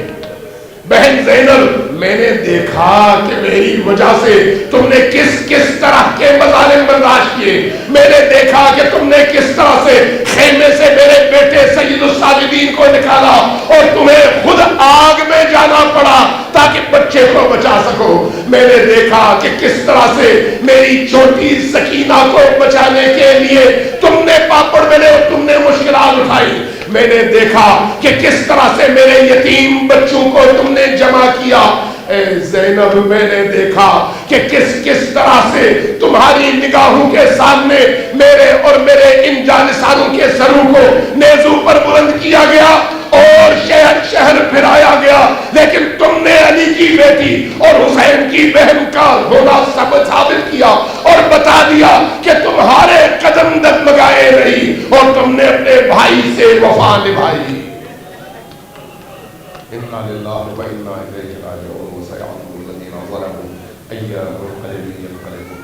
بہن زینب میں نے دیکھا کہ میری وجہ سے تم نے کس طرح کے مظالم برداشت کیے. میں نے دیکھا کہ تم نے کس طرح سے خیمے سے میرے بیٹے سید الساجدین کو نکالا اور تمہیں خود آگ میں جانا پڑا تاکہ بچے کو بچا سکو. میں نے دیکھا کہ کس طرح سے میری چھوٹی سکینہ کو بچانے کے لیے تم نے پاپڑ بیلے اور تم نے مشکلات اٹھائی. میں نے دیکھا کہ کس طرح سے میرے یتیم بچوں کو تم نے جمع کیا. اے زینب میں نے دیکھا کہ کس طرح سے تمہاری نگاہوں کے سامنے میرے اور میرے ان جانسانوں کے سروں کو نیزوں پر بلند کیا گیا اور شہر شہر پھرایا گیا، لیکن تم نے علی کی بیٹی اور حسین کی بہن کا ہونا ثابت کیا اور بتا دیا کہ تمہارے قدم ڈگمگائے رہی اور تم نے اپنے بھائی سے وفا نبھائی. انا للہ و انا الیہ راجعون. وسيعلم الذين ظلموا أي منقلب ينقلبون.